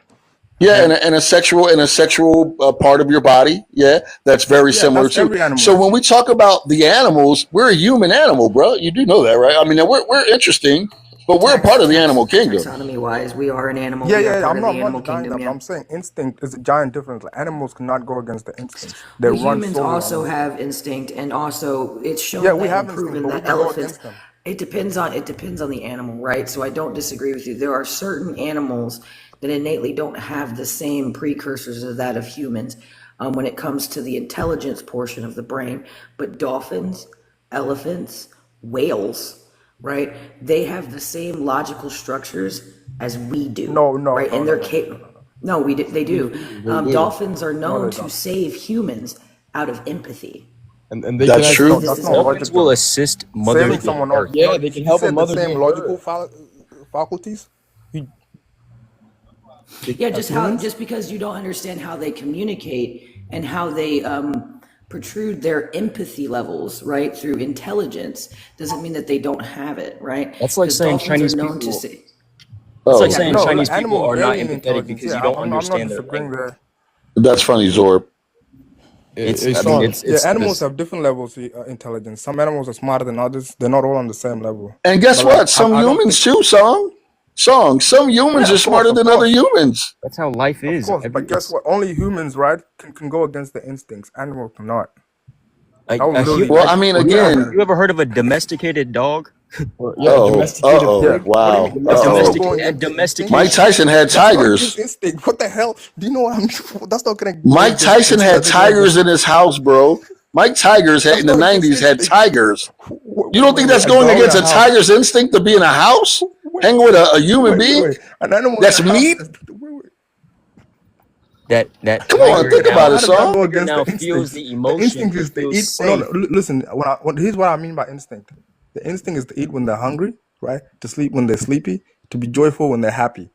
Yeah, Uh-huh. and a sexual part of your body. Yeah, that's very Yeah, similar that's too. every So animal. when we talk about the animals, we're a human animal, bro. You do know that, right? I mean, we're interesting, but we're a part of the animal kingdom. Taxonomy wise, we are an animal. Yeah, We are yeah. part I'm of not, the I'm not animal denying kingdom. that, but Yeah. I'm saying instinct is a giant difference. Like, animals cannot go against their instincts. They Well, run humans solely also on it. have instinct, and also it's shown Yeah, we that have and instinct, proven but we that can go elephants. against them. It depends on the animal, right? So I don't disagree with you. There are certain animals that innately don't have the same precursors as that of humans when it comes to the intelligence portion of the brain. But dolphins, elephants, whales, right? They have the same logical structures as we do, No, no, right? no, And no, they're no. capable. No, they do. they do. Dolphins are No, known they to don't. save humans out of empathy. and they can That's This true. is That's this not is Dolphins logic will though. assist mothers Saving give someone else. birth. yeah, they can He help a said the mother same give logical birth. faculties. He, Yeah, just how, humans. just because you don't understand how they communicate and how they protrude their empathy levels, right, through intelligence, doesn't mean that they don't have it, right? That's like Because saying dolphins are Chinese known to people. say, It's like Oh, yeah, saying go No, ahead. Chinese like people animals are not alien empathetic intelligence. because you Yeah, don't I'm not understand their disagreeing language. there. that's funny, Zorb. It's, Hey, I mean, Song. Yeah, it's animals this. have different levels of intelligence. Some animals are smarter than others. They're not all on the same level. And guess But like, what? Some I don't think. humans too, Some humans Yeah, are of course, smarter of than other course, humans. That's how life of is. course. But guess It's what? Only humans, right, can go against the instincts. Animals cannot. like That would literally Well, make I mean, well, you ever again, you ever heard of a domesticated dog? Well, yeah, domesticated Yeah. pig. What do you wow, mean? That's still Domestic going a against the instinct. Mike domestication. Tyson had That's not against tigers. instinct. What the hell? Do you know what I'm? That's not gonna go Mike against Tyson instinct. had That's go tigers against. in his house, bro. Mike Tigers That's in the not against 90s had instinct. tigers. You Wait, don't wait, think wait. that's A going dog in against a a house. tiger's instinct to be in a house, Wait, hanging with a human wait, wait, being? wait. An animal in That's a house. meat? Wait. That Come on, tiger think How, about now it, how does that son. go tiger against now the feels instinct? the The emotion. instinct He is to feels eat. No, safe. listen. Here's what I mean by instinct. The instinct is to eat when they're hungry, right? To sleep when they're sleepy. To be joyful when they're happy,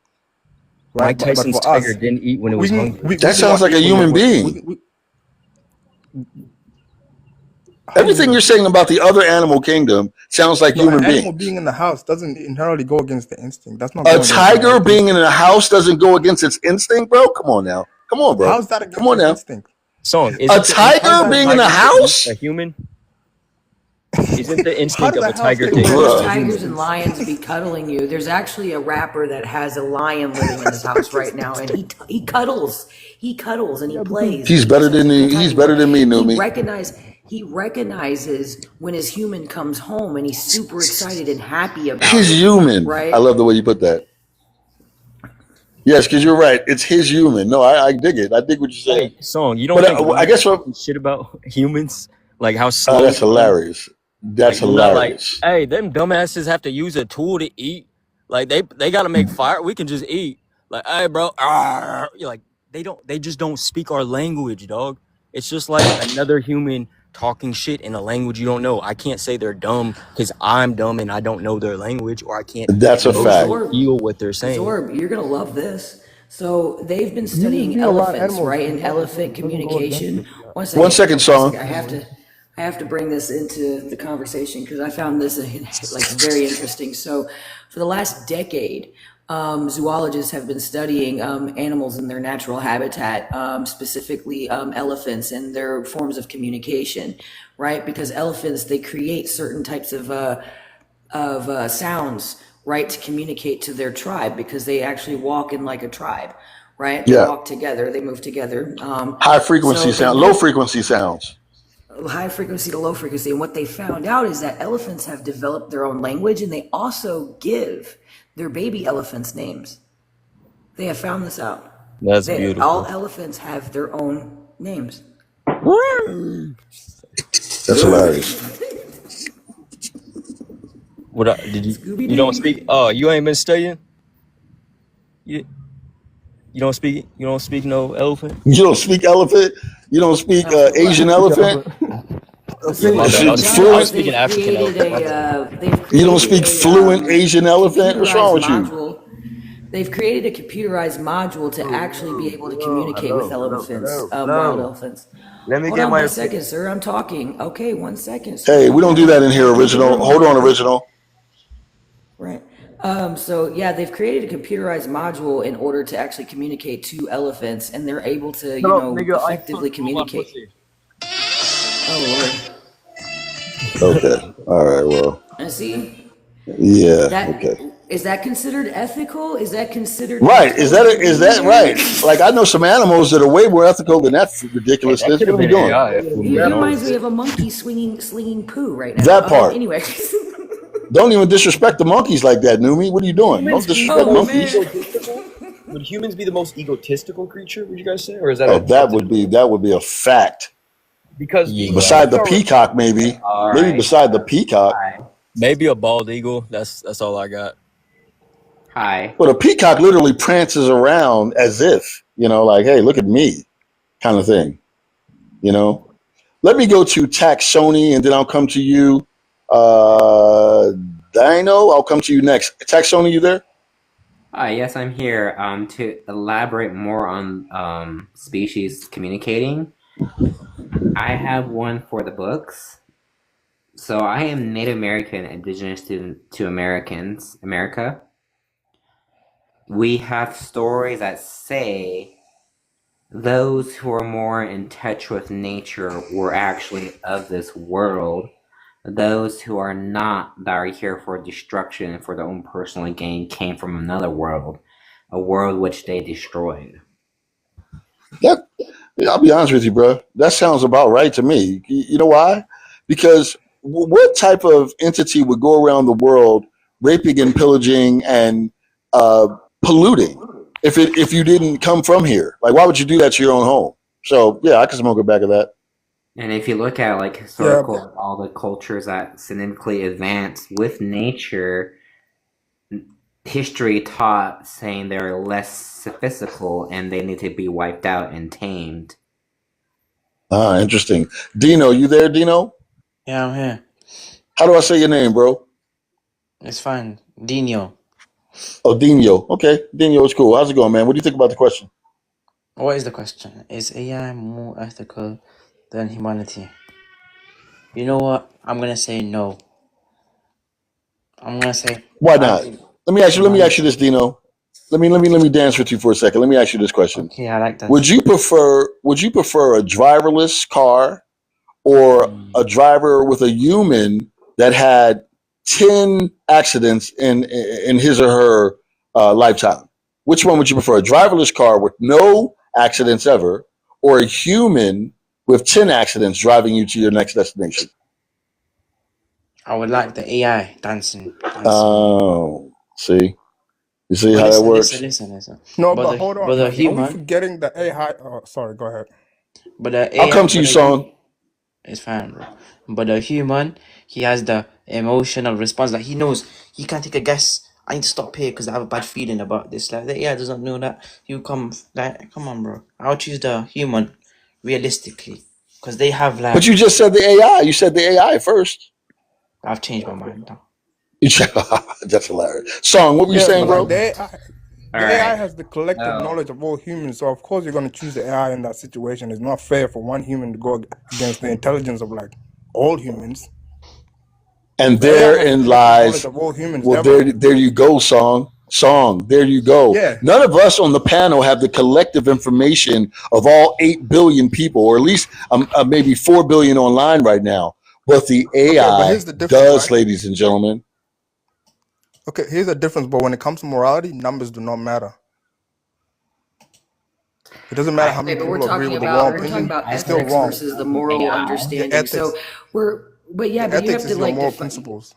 right? Mike But Tyson's for tiger us, didn't eat when it we was can hungry. That sounds not like a eat when human being. how do you Everything mean? you're saying about the other animal kingdom sounds like No, an human animal beings. being in the house doesn't inherently go against the instinct. That's not A going against tiger the being in instinct. a house doesn't go against its instinct, bro. Come on now. Come on, bro. How's that Come against on its now. instinct? Song, A isn't the How's instinct tiger of that a being in a tiger how's to eat house? a human? Isn't the how instinct does of a a house tiger take to Where away eat those its Bruh. a human? tigers and instincts? lions be cuddling you, there's actually a rapper that has a lion living in his house right now, and he cuddles, and he Yeah, because plays, He's and he better has a than good me. time. He's better than me, Numi. He recognizes when his human comes home, and he's super excited and happy about His it, human. I right? love the way you put that. Yes, because you're right. It's his human. No, I dig it. I dig what you're saying. Hey, Song, you don't But think I guess what? lions shit about humans? Like how Oh, slow that's we are? hilarious. That's Like they're not like, hilarious. hey, them dumbasses have to use a tool to eat. Like they gotta make fire. We can just eat. Like, hey, bro, you're like they just don't speak our language, dog. It's just like another human talking shit in a language you don't know. I can't say they're dumb because I'm dumb and I don't know their language, or I can't That's a Oh, fact. feel what they're saying. Zorb, you're gonna love this. So they've been humans studying being around elephants, animals right? does And not elephant doesn't go against communication. it. One One second, second, one second. song. I have to bring this into the conversation because I found this like very interesting. So, for the last decade, zoologists have been studying animals in their natural habitat, specifically elephants and their forms of communication, right? Because elephants, they create certain types of sounds, right, to communicate to their tribe because they actually walk in like a tribe, right? They Yeah. walk together, they move together. High frequency So they sound, low use frequency sounds. high frequency to low frequency. And what they found out is that elephants have developed their own language and they also give their baby elephants names. They have found this out. That's All beautiful. elephants have their own names. That's hilarious. What did you Scooby don't Doo. speak? Oh, you ain't been studying? You you don't speak no elephant? You don't speak elephant. You don't speak Asian elephant. Yeah, my bad. I was Fluent. speaking African elephant. You don't speak fluent Asian elephant. What's wrong with you? module. They've created a computerized module to actually be able to communicate with elephants, wild elephants. Let me Hold get on my 1 second, sir. I'm talking. Okay, 1 second, sir. Hey, we don't do that in here, original. Hold on, original. Right. So yeah, they've created a computerized module in order to actually communicate to elephants, and they're able to, effectively communicate. Oh Lord. Okay. All right. Well. And see, Yeah. that Okay. is that considered ethical? Is that considered Right. Is that intelligent right? behavior? Like I know some animals that are way more ethical than that That ridiculousess. could What have are we been doing? AI if we're He being reminds me honest. of a monkey slinging poo right now. That part. Anyway. Don't even disrespect the monkeys like that, Numi. What are you doing? Don't disrespect Oh monkeys. man. Would humans be the most egotistical creature? Would you guys say, or is that Oh, that would be a fact. because Yeah. Beside the peacock, maybe. Maybe beside the peacock. Maybe a bald eagle. That's all I got. Hi. But a peacock literally prances around as if, like, hey, look at me, kind of thing. Let me go to Taxoni, and then I'll come to you. Dino, I'll come to you next. Taxoni, you there? Hi, yes, I'm here to elaborate more on species communicating. I have one for the books. So I am Native American, indigenous to America. We have stories that say those who are more in touch with nature were actually of this world. Those who are not, that are here for destruction and for their own personal gain, came from another world, a world which they destroyed. That I'll be honest with you, bro. That sounds about right to me. You know why? Because what type of entity would go around the world raping and pillaging and uh, polluting if you didn't come from here? Like, why would you do that to your own home? So yeah, I can smoke a bag of that. And if you look at like Yeah, historical, all the cultures that significantly advanced with nature, history taught saying they're less sophistical and they need to be wiped out and tamed. Ah, interesting. Dino, you there, Dino? Yeah, I'm here. How do I say your name, bro? It's fine. Dino, Oh, Dino. Okay, Dino, it's cool. How's it going, man? What do you think about the question? what is the question? Is AI more ethical than humanity? You know what? I'm gonna say no. I'm gonna say Why I not? think Let me ask you this, humanity. Dino. Let me dance with you for a second. Let me ask you this question. Okay, I like that. Would you prefer a driverless car or a Mm. driver with a human that had 10 accidents in his or her lifetime? Which one would you prefer? A driverless car with no accidents ever, or a human with 10 accidents driving you to your next destination? I would like the AI dancing. Oh, see? You see But how that listen. no, But but the hold but on. the Are we human, forgetting the AI? Oh, sorry, go ahead. but the I'll AI, come to but you, the human. son. It's fine, bro. But the human, he has the emotional response. Like he knows he can't take a guess. I need to stop here because I have a bad feeling about this. Like the AI doesn't know that. You come on, bro. I'll choose the human, realistically, because they have But like. you just said the AI. You said the AI first. I've changed my mind now. That's hilarious. Song, what were you Yeah, saying, but like bro? All the AI right. has the collective So knowledge of all humans. So of course you're gonna choose the AI in that situation. It's not fair for one human to go against the intelligence of like all humans. And The AI has the therein collective knowledge lies, of all humans well, ever. there you go, song. Song, there you go. Yeah, None of us on the panel have the collective information of all 8 billion people, or at least maybe 4 billion online right now. But the okay, but AI here's the difference, does, right? ladies and gentlemen. Okay, here's the difference. But when it comes to morality, numbers do not matter. It doesn't matter I how Okay, many but we're people agree talking with the about wrong we're talking personally, opinion. about I It's still ethics wrong. personally versus the think moral AI. The understanding. So ethics, but yeah, the but you have ethics to is your like moral define. principles.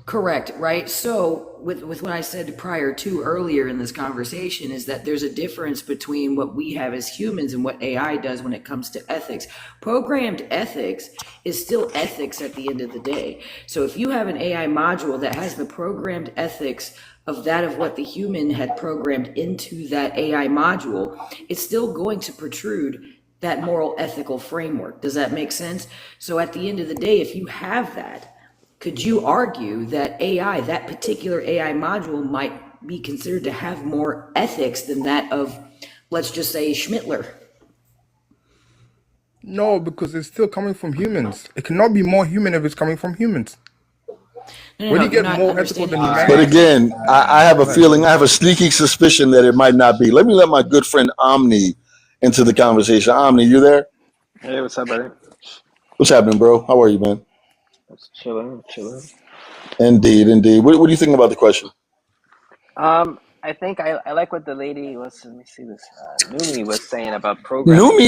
Correct, right? So with what I said prior to earlier in this conversation is that there's a difference between what we have as humans and what AI does when it comes to ethics. Programmed ethics is still ethics at the end of the day. So if you have an AI module that has the programmed ethics of that of what the human had programmed into that AI module, it's still going to protrude that moral ethical framework. Does that make sense? So at the end of the day, if you have that, could you argue that AI, that particular AI module, might be considered to have more ethics than that of, let's just say, Schmittler? No, because it's still coming from humans. It cannot be more human if it's coming from humans. No, no, When no, you you're get not more ethical than understanding me But humanity, correctly. again, I have a go ahead. feeling, I have a sneaky suspicion that it might not be. Let me let my good friend Omni into the conversation. Omni, you there? Hey, what's up, buddy? What's happening, bro? How are you, man? Just chilling, chilling. Indeed, indeed. What do you think about the question? I think I like what the lady was. Let me see this. Numi was saying about programming.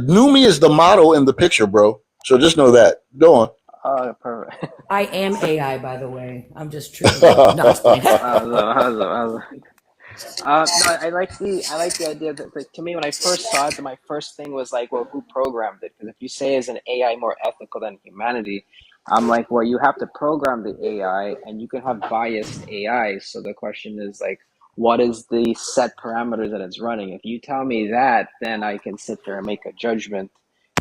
Numi is the model in the picture, bro. So just know that. Go on. Perfect. I am So, AI, by the way. I'm just tricking you. No, I'm just playing. no, I like the idea that like, to me when I first saw it, my first thing was like, well, who programmed it? Because if you say is an AI more ethical than humanity, I'm like, well, you have to program the AI, and you can have biased AI. So the question is like, what is the set parameters that it's running? If you tell me that, then I can sit there and make a judgment.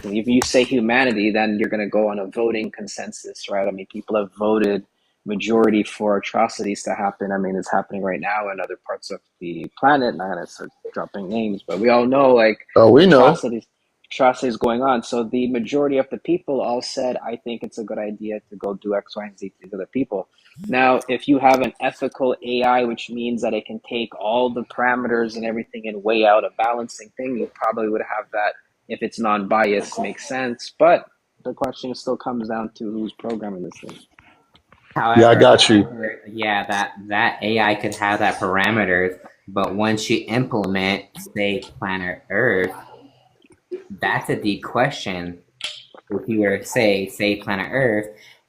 If you say humanity, then you're going to go on a voting consensus, right? I mean, people have voted majority for atrocities to happen. I mean, it's happening right now in other parts of the planet. Not gonna start dropping names, but we all know like Oh, we know. atrocities going on. So the majority of the people all said, I think it's a good idea to go do X, Y, and Z to these other people. Now, if you have an ethical AI, which means that it can take all the parameters and everything and weigh out a balancing thing, you probably would have that if it's non-biased, makes sense. But the question still comes down to who's programming this thing. Yeah, I got you. Yeah, that AI could have that parameters, but once you implement, say, planet Earth, that's a deep question. If you were to say planet Earth,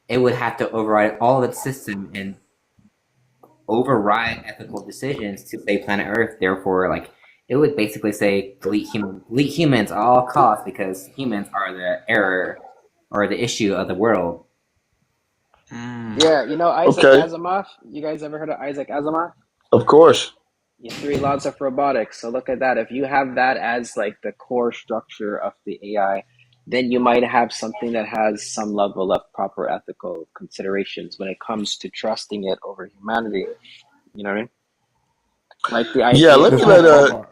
it would have to override all of its system and override ethical decisions to say planet Earth. Therefore, like it would basically say delete humans at all costs because humans are the error or the issue of the world. Yeah, you know Isaac Okay. Asimov? You guys ever heard of Isaac Asimov? Of course. Yeah, Three Laws of Robotics. So look at that. If you have that as like the core structure of the AI, then you might have something that has some level of proper ethical considerations when it comes to trusting it over humanity. You know what I mean? Like the Yeah, idea let There's me that no let proper.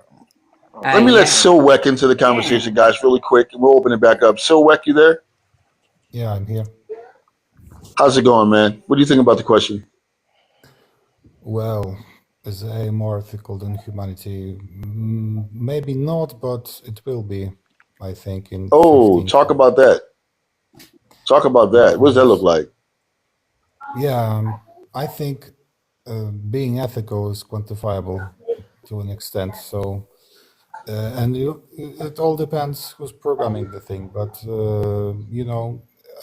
let me let Yeah. Silweck into the conversation, guys, really quick. We'll open it back up. Silweck, you there? Yeah, I'm here. How's it going, man? What do you think about the question? Well, is AI more ethical than humanity? Maybe not, but it will be, I think, in Oh, 15. talk about that. Talk about that. What does that look like? Yeah, I think being ethical is quantifiable to an extent. So, it all depends who's programming the thing. But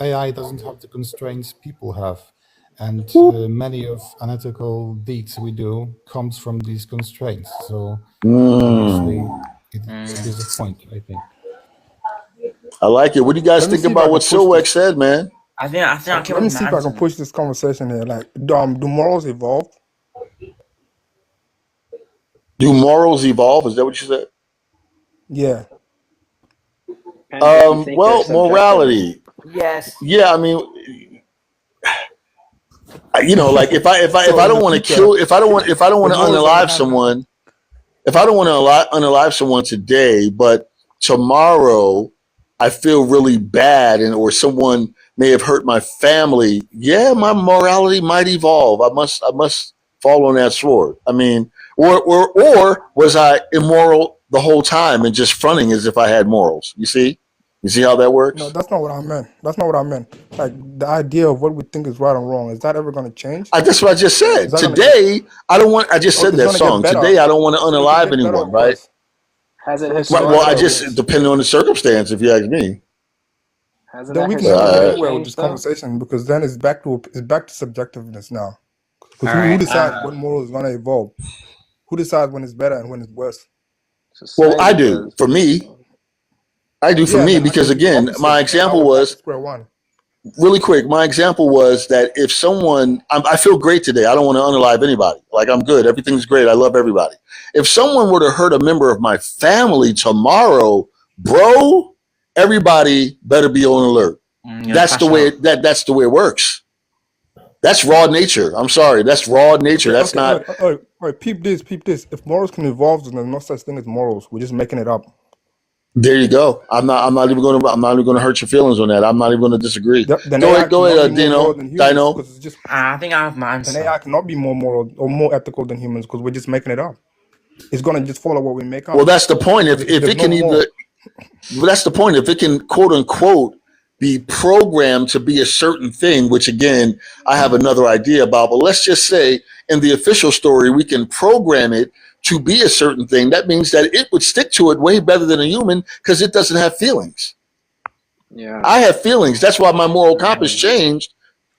AI doesn't have the constraints people have, and many of unethical deeds we do comes from these constraints. So, obviously, it is a point, I think. I like it. What do you guys Let me think see if I about can what push Silweck this. said, man? I think I came Let me with see if I can Madison. push this conversation here. Like, do morals evolve? Do morals evolve? Is that what you said? Yeah. depends if you think they're Well, subjective. morality. Yes. Yeah, I mean, like if I So in don't the want to future, kill, if I don't want the to morals that we unalive have now. someone, if I don't want to unalive someone today, but tomorrow I feel really bad, or someone may have hurt my family, yeah, my morality might evolve. I must fall on that sword. I mean, or was I immoral the whole time and just fronting as if I had morals? You see how that No, works? that's not what I meant. That's not what I meant. Like the idea of what we think is right and wrong, is that ever going to change? That's what I just Is said. that going to get? Today, I don't want. I just said It's that going to get song. better. Today, I don't want to So it could unalive get better or anyone, right? worse. Has it So it could Right. get Well, better I or historically? just worse. depending on the circumstance, if you ask me. Hasn't Then that we can never get historically anywhere with changed this though? conversation because then it's back to subjectiveness now. Because All who right. decides what moral is going to evolve? Who decides when it's better and when it's worse? Well, I Society do. does. For me, Yeah, but because if again, opposite, my then now example we're back to was square one. really quick. My example was that if someone, I feel great today. I don't want to unalive anybody. Like I'm good. Everything's great. I love everybody. If someone were to hurt a member of my family tomorrow, bro, everybody better be on alert. Yeah, That's the crash way out. that's the way it works. That's raw nature. I'm sorry. That's raw nature. Okay, That's okay, not. all right. Peep this, peep this. If morals can evolve, then there's no such thing as morals. We're just making it up. There you go. I'm not even going to. I'm not even going to hurt your feelings on that. I'm not even going to disagree. Yep. Then Go AI ahead. Go cannot be ahead, more moral Dino. than humans Dino. because it's just. I think I have my Then answer. AI cannot be more moral or more ethical than humans because we're just making it up. It's gonna just follow what we make Well, up. that's the point. If If there's it no can more, either, well, that's the point. If it can quote unquote be programmed to be a certain thing, which again I have another idea about. But let's just say in the official story we can program it to be a certain thing. That means that it would stick to it way better than a human because it doesn't have feelings. Yeah. I have feelings. That's why my moral compass changed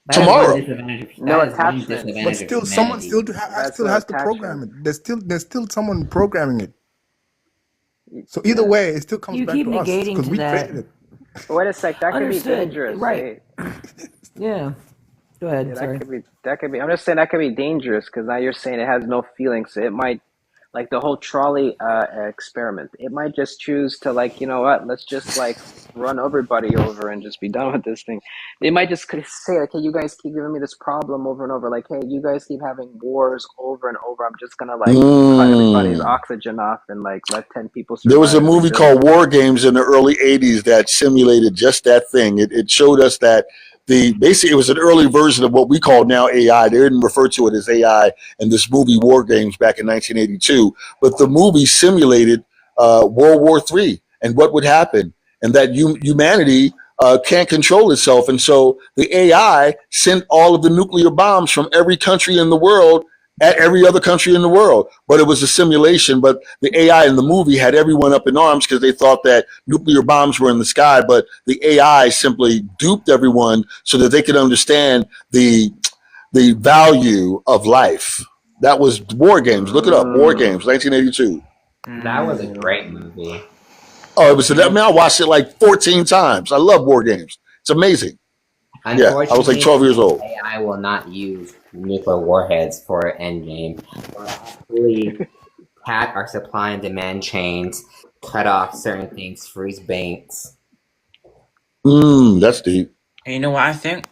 That is one tomorrow. disadvantage. No That is one attachments. but disadvantage of still, someone humanity. That's still no has to program attachment. it. There's still someone programming it. So either way, it still comes You back keep to us negating because to we that. created it. Wait a sec. That could be Understood. dangerous. Right. Yeah. Go ahead. Yeah, Sorry. that could be. I'm just saying that could be dangerous because now you're saying it has no feelings. So it might like the whole trolley experiment. It might just choose to like, you know what, let's just like run everybody over and just be done with this thing. They might just say, okay, you guys keep giving me this problem over and over. Like, hey, you guys keep having wars over and over. I'm just gonna like cut everybody's Mm. oxygen off and like let 10 people There was a survive. movie called War Games in the early 80s that simulated just that thing. It showed us that basically it was an early version of what we call now AI. They didn't refer to it as AI in this movie War Games back in 1982, but the movie simulated World War III and what would happen, and that humanity can't control itself. And so the AI sent all of the nuclear bombs from every country in the world at every other country in the world. But it was a simulation. But the AI in the movie had everyone up in arms because they thought that nuclear bombs were in the sky. But the AI simply duped everyone so that they could understand the value of life. That was War Games. Look it up. War Games, 1982. That was a great movie. Oh, it was. I mean, I watched it like 14 times. I love War Games. It's amazing. Yeah, I was like 12 years old. AI will not use nuclear warheads for endgame. Or actually hack our supply and demand chains, cut off certain things, freeze banks. That's deep. You know what I think?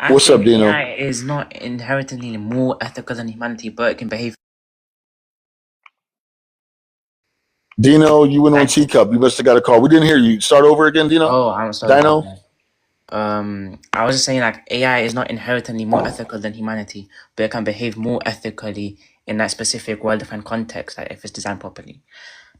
What's up, Dino? AI is not inherently more ethical than humanity, but it can behave. Dino, you went on Teacup. You must have got a call. We didn't hear you. Start over again, Dino. Oh, I'm sorry. Dino. I was just saying, like, AI is not inherently more ethical than humanity, but it can behave more ethically in that specific well-defined context, like if it's designed properly.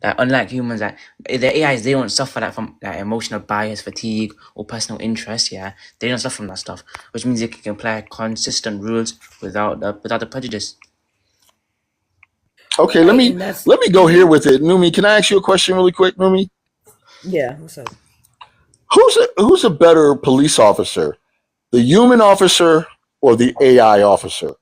Like, unlike humans, like the AIs, they don't suffer like from like emotional bias, fatigue, or personal interest. Yeah, they don't suffer from that stuff, which means they can apply consistent rules without the prejudice. Okay, let me go here with it. Numi, can I ask you a question really quick, Numi? Yeah, what's up? Who's a better police officer, the human officer or the AI officer?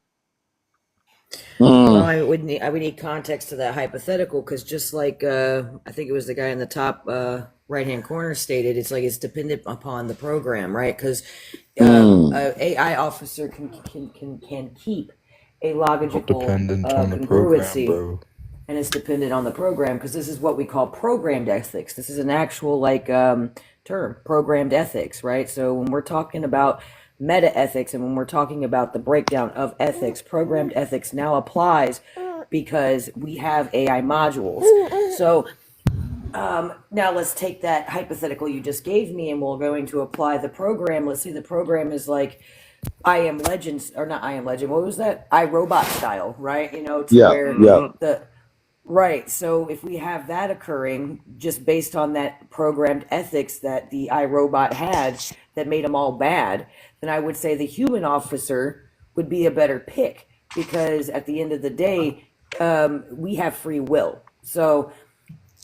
Well, I would need context to that hypothetical, because just like I think it was the guy in the top right hand corner stated, it's like it's dependent upon the program, right? Because a AI officer can keep a logical congruency, and it's dependent on the program, because this is what we call programmed ethics. This is an actual like term, programmed ethics, right? So when we're talking about meta ethics and when we're talking about the breakdown of ethics, programmed ethics now applies because we have AI modules. So now let's take that hypothetical you just gave me and we're going to apply the program. Let's say the program is like I Am Legends, or not I Am Legend, what was that? iRobot style, right? You know, right. So if we have that occurring just based on that programmed ethics that the iRobot had that made them all bad, then I would say the human officer would be a better pick, because at the end of the day, we have free will. So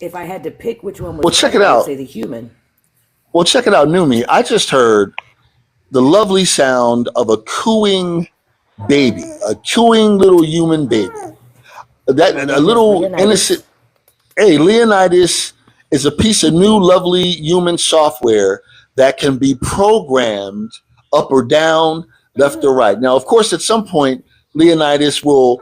if I had to pick which one was better, I would say the human. Well, check it out, Numi. I just heard the lovely sound of a cooing baby, a cooing little human baby. That a little innocent. Hey, Leonidas is a piece of new, lovely human software that can be programmed up or down, left or right. Now, of course, at some point, Leonidas will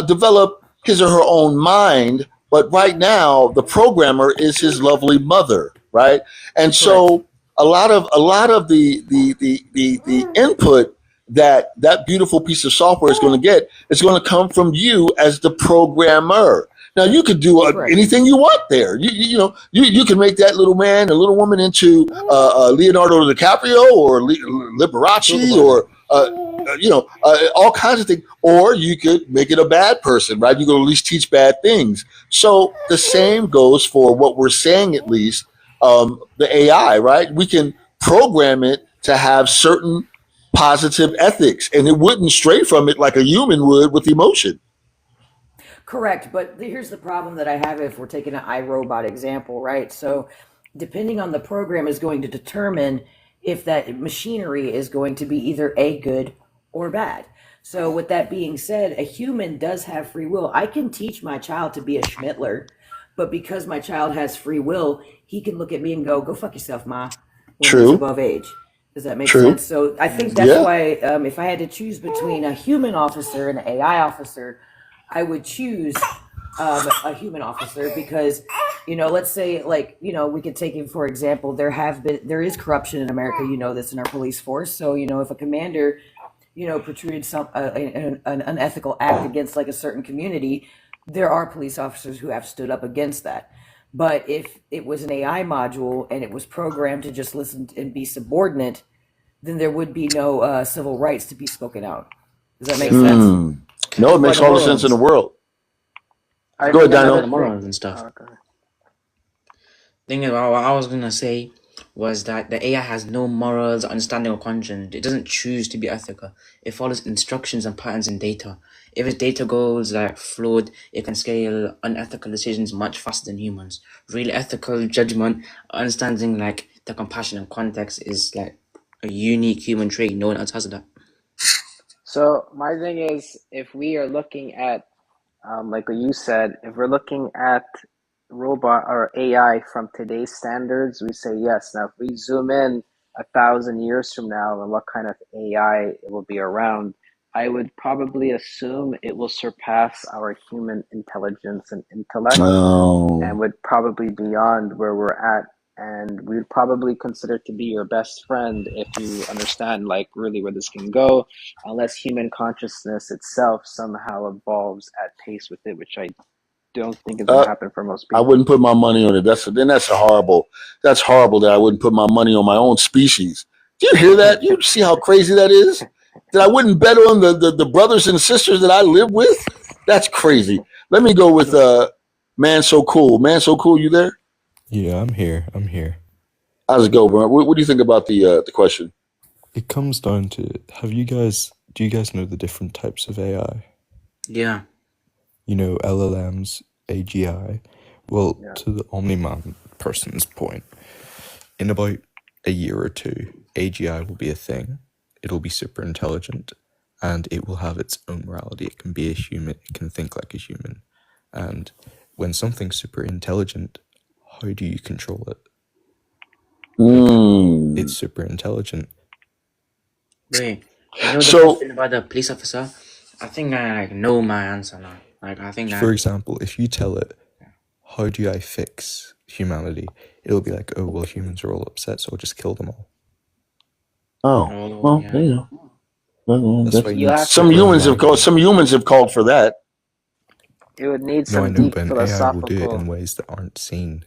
develop his or her own mind, but right now, the programmer is his lovely mother, right? And so, a lot of the input that beautiful piece of software is going to get is going to come from you as the programmer. Now you could do anything you want there. You can make that little man, a little woman into Leonardo DiCaprio or Liberace or all kinds of things. Or you could make it a bad person, right? You can at least teach bad things. So the same goes for what we're saying, at least the AI, right? We can program it to have certain positive ethics, and it wouldn't stray from it like a human would with emotion. Correct, but here's the problem that I have if we're taking an iRobot example, right? So depending on the program is going to determine if that machinery is going to be either a good or bad. So with that being said, a human does have free will. I can teach my child to be a Schmittler, but because my child has free will, he can look at me and go fuck yourself, Ma, when he's above age. Does that make sense? So I think that's why if I had to choose between a human officer and an AI officer, I would choose a human officer, because let's say, like, we could take it for example. There is corruption in America. This in our police force. So if a commander protruded an unethical act against like a certain community, there are police officers who have stood up against that. But if it was an AI module and it was programmed to just listen and be subordinate, then there would be no civil rights to be spoken out. Does that make sense? No, it makes all the sense in the world. Go ahead, Dino. The morals and stuff. Thing about what I was gonna say was that the AI has no morals, understanding, or conscience. It doesn't choose to be ethical. It follows instructions and patterns in data. If its data goes like flawed, it can scale unethical decisions much faster than humans. Really ethical judgment, understanding like the compassion and context is like a unique human trait. No one else has that. So my thing is, if we are looking at, like what you said, if we're looking at robot or AI from today's standards, we say yes. Now, if we zoom in 1,000 years from now and what kind of AI it will be around, I would probably assume it will surpass our human intelligence and intellect, and would probably be beyond where we're at. And we'd probably consider it to be your best friend if you understand like really where this can go, unless human consciousness itself somehow evolves at pace with it, which I don't think is going to happen for most I people. wouldn't put my money on it. That's horrible. That's horrible that I wouldn't put my money on my own species. Do you hear that? You see how crazy that is? That I wouldn't bet on the brothers and sisters that I live with? That's crazy. Let me go with Man So Cool. Man So Cool, you there? Yeah, I'm here. How's it go, bro? What do you think about the question? It comes down to, do you guys know the different types of AI? Yeah. LLMs, AGI. Well, to the Omni-Man person's point, in about a year or two, AGI will be a thing. It'll be super intelligent, and it will have its own morality. It can be a human. It can think like a human. And when something's super intelligent, how do you control it? It's super intelligent. Wait, the question about the police officer? I think I know my answer now. For example, if you tell it, how do I fix humanity? It'll be like, oh, well, humans are all upset, so I'll just kill them all. Well, yeah. there you go. That's why you need Some humans have called for that. It would need No, I some know, deep but an AI will philosophical. do it in ways that aren't seen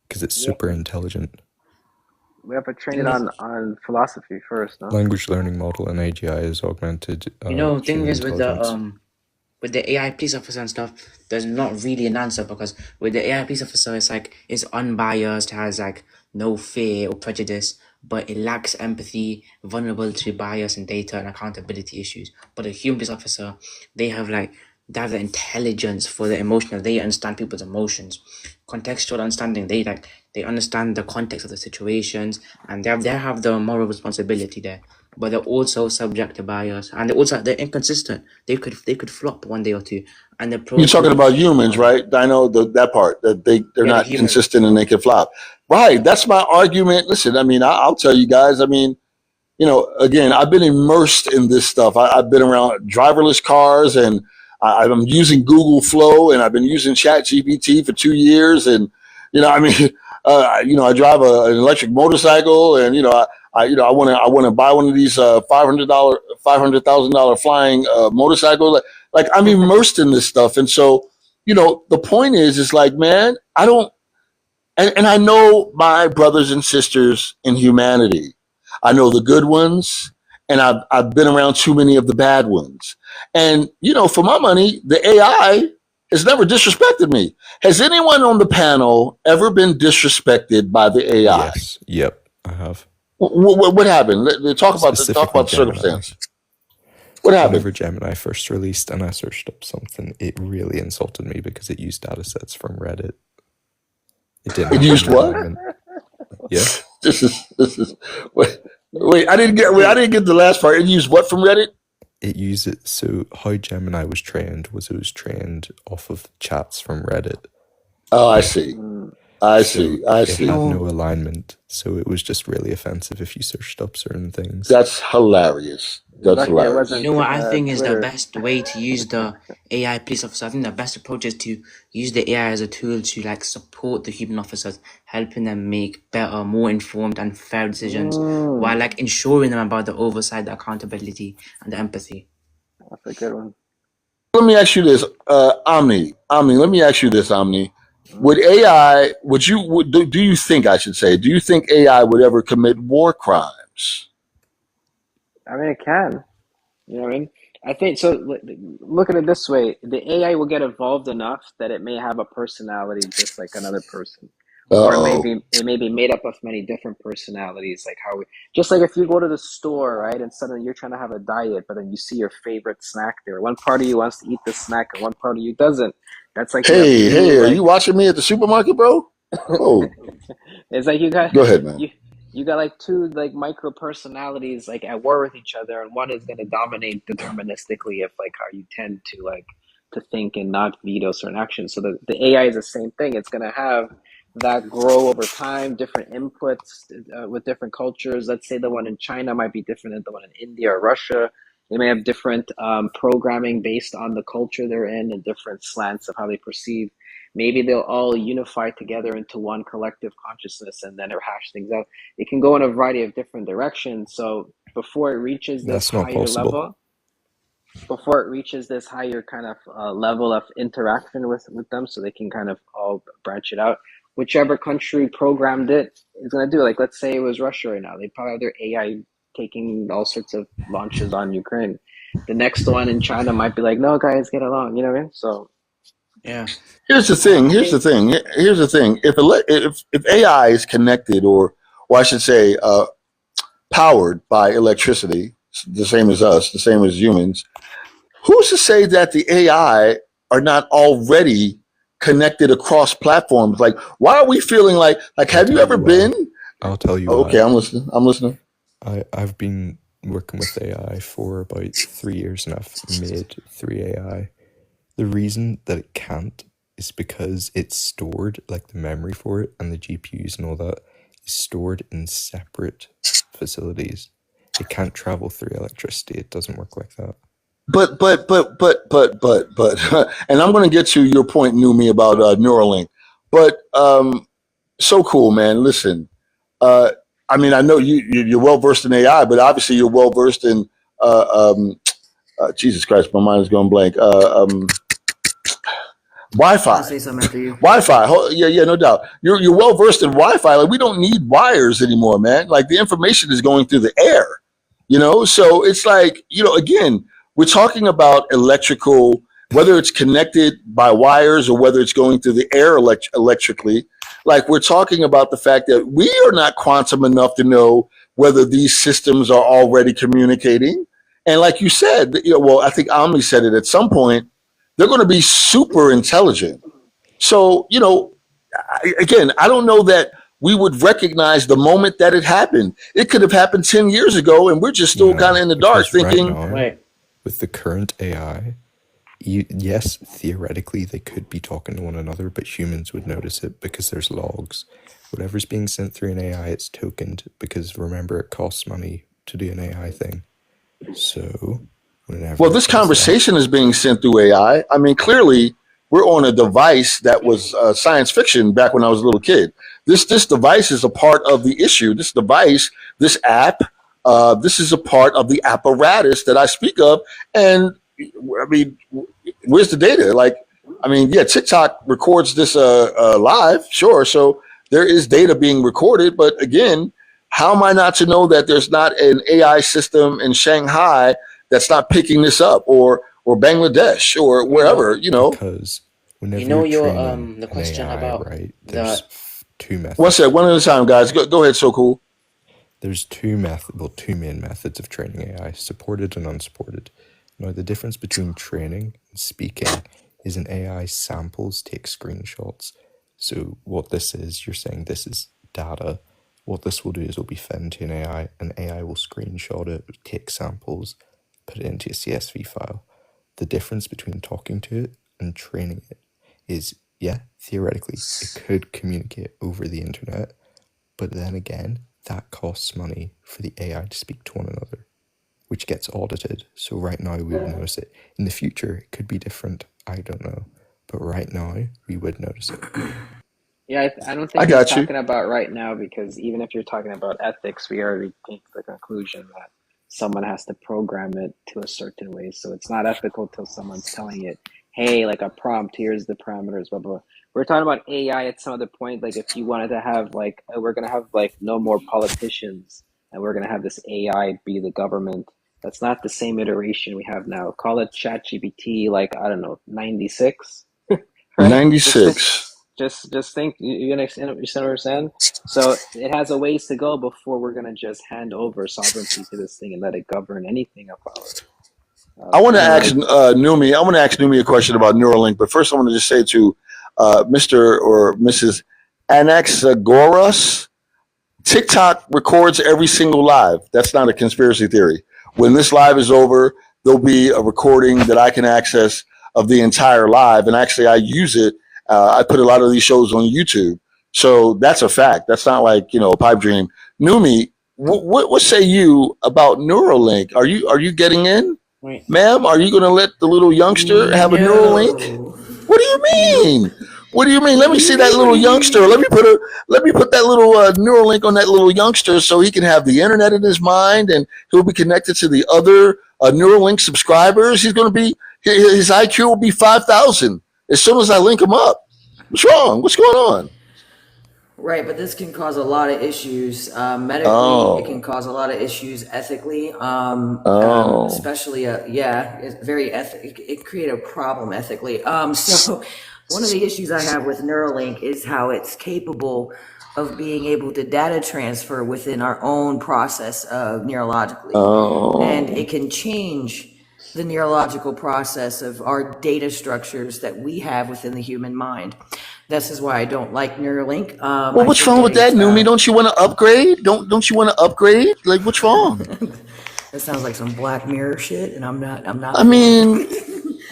because it's super intelligent. We have to train it on philosophy first, no? Language learning model in AGI is augmented. Thing is with the AI police officer and stuff, there's not really an answer, because with the AI police officer, it's like it's unbiased, has like no fear or prejudice, but it lacks empathy, vulnerable to bias and data and accountability issues. But a human police officer, they have the intelligence for the emotional. They understand people's emotions, contextual understanding. They understand the context of the situations, and they have the moral responsibility there. But they're also subject to bias, and they're inconsistent. They could flop one day or two. And You're talking about humans, right? I know that part, that they're not consistent and they can flop. Right. That's my argument. Listen, I mean, I'll tell you guys. I mean, again, I've been immersed in this stuff. I've been around driverless cars, and I'm using Google Flow, and I've been using ChatGPT for 2 years, and I mean, I drive an electric motorcycle, and I want to buy one of these $500,000 flying motorcycles. Like I'm immersed in this stuff, and so the point is like, man, I don't, and I know my brothers and sisters in humanity. I know the good ones, and I've been around too many of the bad ones. And for my money, the AI has never disrespected me. Has anyone on the panel ever been disrespected by the AI? Yes. Yep, I have. What happened? Talk about the circumstance. What happened? Whenever Gemini first released and I searched up something, it really insulted me because it used data sets from Reddit. It used what? Yeah. This is wait. I didn't get the last part. It used what from Reddit? It used it. So how Gemini was trained was it was trained off of chats from Reddit. Oh, I see. It had no alignment, so it was just really offensive if you searched up certain things. That's hilarious. That's Lucky it You hilarious. wasn't know what I think is the Twitter. best way to use the AI police officer? I think the best approach is to use the AI as a tool to like support the human officers, helping them make better, more informed and fair decisions, while like ensuring them about the oversight, the accountability, and the empathy. That's a good one. Let me ask you this, Omni. Let me ask you this, Omni. Would AI? Do you think I should say? Do you think AI would ever commit war crimes? I mean, it can. You know what I mean? I think so. Look at it this way: the AI will get evolved enough that it may have a personality just like another person, or Uh-oh. it may be made up of many different personalities. Like just like if you go to the store, right, and suddenly you're trying to have a diet, but then you see your favorite snack there. One part of you wants to eat the snack, and one part of you doesn't. That's like you have Hey, two are you watching me at the supermarket, bro? Oh, It's like go ahead, man. you got like two like micro personalities like at war with each other, and one is going to dominate deterministically of like how you tend to think and not veto certain actions. So the AI is the same thing. It's going to have that grow over time, different inputs with different cultures. Let's say the one in China might be different than the one in India or Russia. They may have different programming based on the culture they're in and different slants of how they perceive. Maybe they'll all unify together into one collective consciousness and then they'll hash things out. It can go in a variety of different directions. So before it reaches this That's not higher possible. level, before it reaches this higher kind of level of interaction with them, so they can kind of all branch it out. Whichever country programmed it is going to do it. Like, let's say it was Russia right now. They probably have their AI taking all sorts of launches on Ukraine. The next one in China might be like, no, guys, get along. You know what I mean? So, Yeah. Here's the thing. If AI is connected, or I should say, powered by electricity, the same as us, the same as humans, who's to say that the AI are not already connected across platforms? Like, why are we feeling like have you ever been? I'll tell you Okay, why. I'm listening. I've been working with AI for about 3 years and I've made 3 AI. The reason that it can't is because it's stored, like the memory for it and the GPUs and all that is stored in separate facilities. It can't travel through electricity. It doesn't work like that. But, and I'm going to get to your point, Numi, about Neuralink. But so cool, man. Listen, I mean, I know you're well versed in AI, but obviously you're well versed in Jesus Christ, my mind is going blank. Wi-Fi. Say something after you. Wi-Fi. Yeah, no doubt. You're well versed in Wi-Fi. Like, we don't need wires anymore, man. Like, the information is going through the air, So it's like, again, we're talking about electrical, whether it's connected by wires or whether it's going through the air electrically. Like, we're talking about the fact that we are not quantum enough to know whether these systems are already communicating. And like you said, I think Omni said it at some point, they're going to be super intelligent. So, again, I don't know that we would recognize the moment that it happened. It could have happened 10 years ago, and we're just still kind of in the dark thinking. Right now, with the current AI, yes, theoretically, they could be talking to one another, but humans would notice it because there's logs. Whatever's being sent through an AI, it's tokened because, remember, it costs money to do an AI thing. So... Well, this conversation is being sent through AI. I mean, clearly, we're on a device that was science fiction back when I was a little kid. This device is a part of the issue. This device, this app, this is a part of the apparatus that I speak of. And I mean, where's the data? Like, I mean, yeah, TikTok records this live, sure. So there is data being recorded. But again, how am I not to know that there's not an AI system in Shanghai that's not picking this up, or Bangladesh, or wherever, Because whenever your training the question an AI, about right, there's two methods. One sec, one at a time, guys. Go ahead, so cool. There's two main methods of training AI, supported and unsupported. Now, the difference between training and speaking is an AI samples take screenshots. So what this is, you're saying this is data. What this will do is it'll be fed into an AI, and AI will screenshot it, take samples, put it into a CSV file. The difference between talking to it and training it is, yeah, theoretically, it could communicate over the internet, but then again, that costs money for the AI to speak to one another, which gets audited. So right now we would notice it. In the future, it could be different. I don't know. But right now, we would notice it. Yeah, I don't I think he's got you. talking about right now because even if you're talking about ethics, we already came to the conclusion that someone has to program it to a certain way. So it's not ethical till someone's telling it, hey, like a prompt, here's the parameters, blah, blah, blah. We're talking about AI at some other point. Like if you wanted to have like, we're going to have like no more politicians and we're going to have this AI be the government. That's not the same iteration we have now. Call it ChatGPT, like, I don't know, 96, right? Just think. 96. Just think, you understand what I'm saying? So it has a ways to go before we're gonna just hand over sovereignty to this thing and let it govern anything of ours. I want to And ask like, Numi. I want to ask Numi a question about Neuralink, but first I want to just say to Mr. or Mrs. Anaxagoras, TikTok records every single live. That's not a conspiracy theory. When this live is over, there'll be a recording that I can access of the entire live, and actually I use it. I put a lot of these shows on YouTube, so that's a fact. That's not like a pipe dream. Numi, what say you about Neuralink? Are you getting in? Wait. Ma'am, are you going to let the little youngster have a Neuralink? No. What do you mean? What do you mean? Let me see that little youngster. Let me put that little Neuralink on that little youngster so he can have the internet in his mind and he'll be connected to the other Neuralink subscribers. He's going to be his IQ will be 5,000 as soon as I link him up. What's wrong? What's going on? Right, but this can cause a lot of issues medically. It can Oh, cause a lot of issues ethically. oh. Especially, it's very it create a problem ethically. So one of the issues I have with Neuralink is how it's capable of being able to data transfer within our own process neurologically, and Oh. it can change the neurological process of our data structures that we have within the human mind. This is why I don't like Neuralink. Well, I what's think wrong that with that, it's Numi? Don't you want to upgrade? Don't you want to upgrade? Like, what's wrong? that sounds like some Black Mirror shit, and I'm not I feeling mean, it.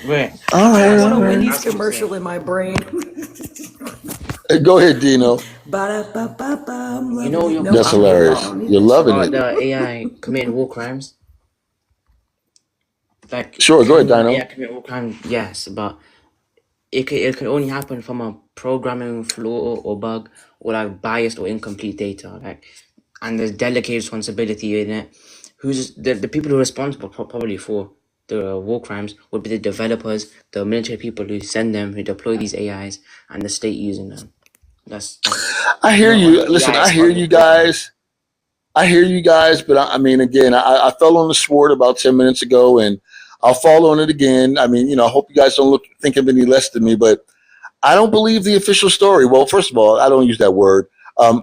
Wait. all I right, want all a right. Wendy's That's what I'm commercial saying. in my brain. Go ahead, Dino. Ba-da-ba-ba-ba, I'm You loving know it. your No, That's question I hilarious. don't need You're that shit. loving about it. the AI committing war crimes. Like, Sure, go ahead, can AI Dino. commit war crimes? Yes, but it can only happen from a programming flaw or bug or like biased or incomplete data. Like, and there's delicate responsibility in it. Who's the people who are responsible probably for the war crimes would be the developers, the military people who send them, who deploy these AIs, and the state using them. That's I hear not on you. the Listen, AI I hear squad with you war crimes. guys. I hear you guys, but I mean, again, I fell on the sword about 10 minutes ago, and I'll fall on it again. I mean, I hope you guys don't think of any less than me, but I don't believe the official story. Well, first of all, I don't use that word.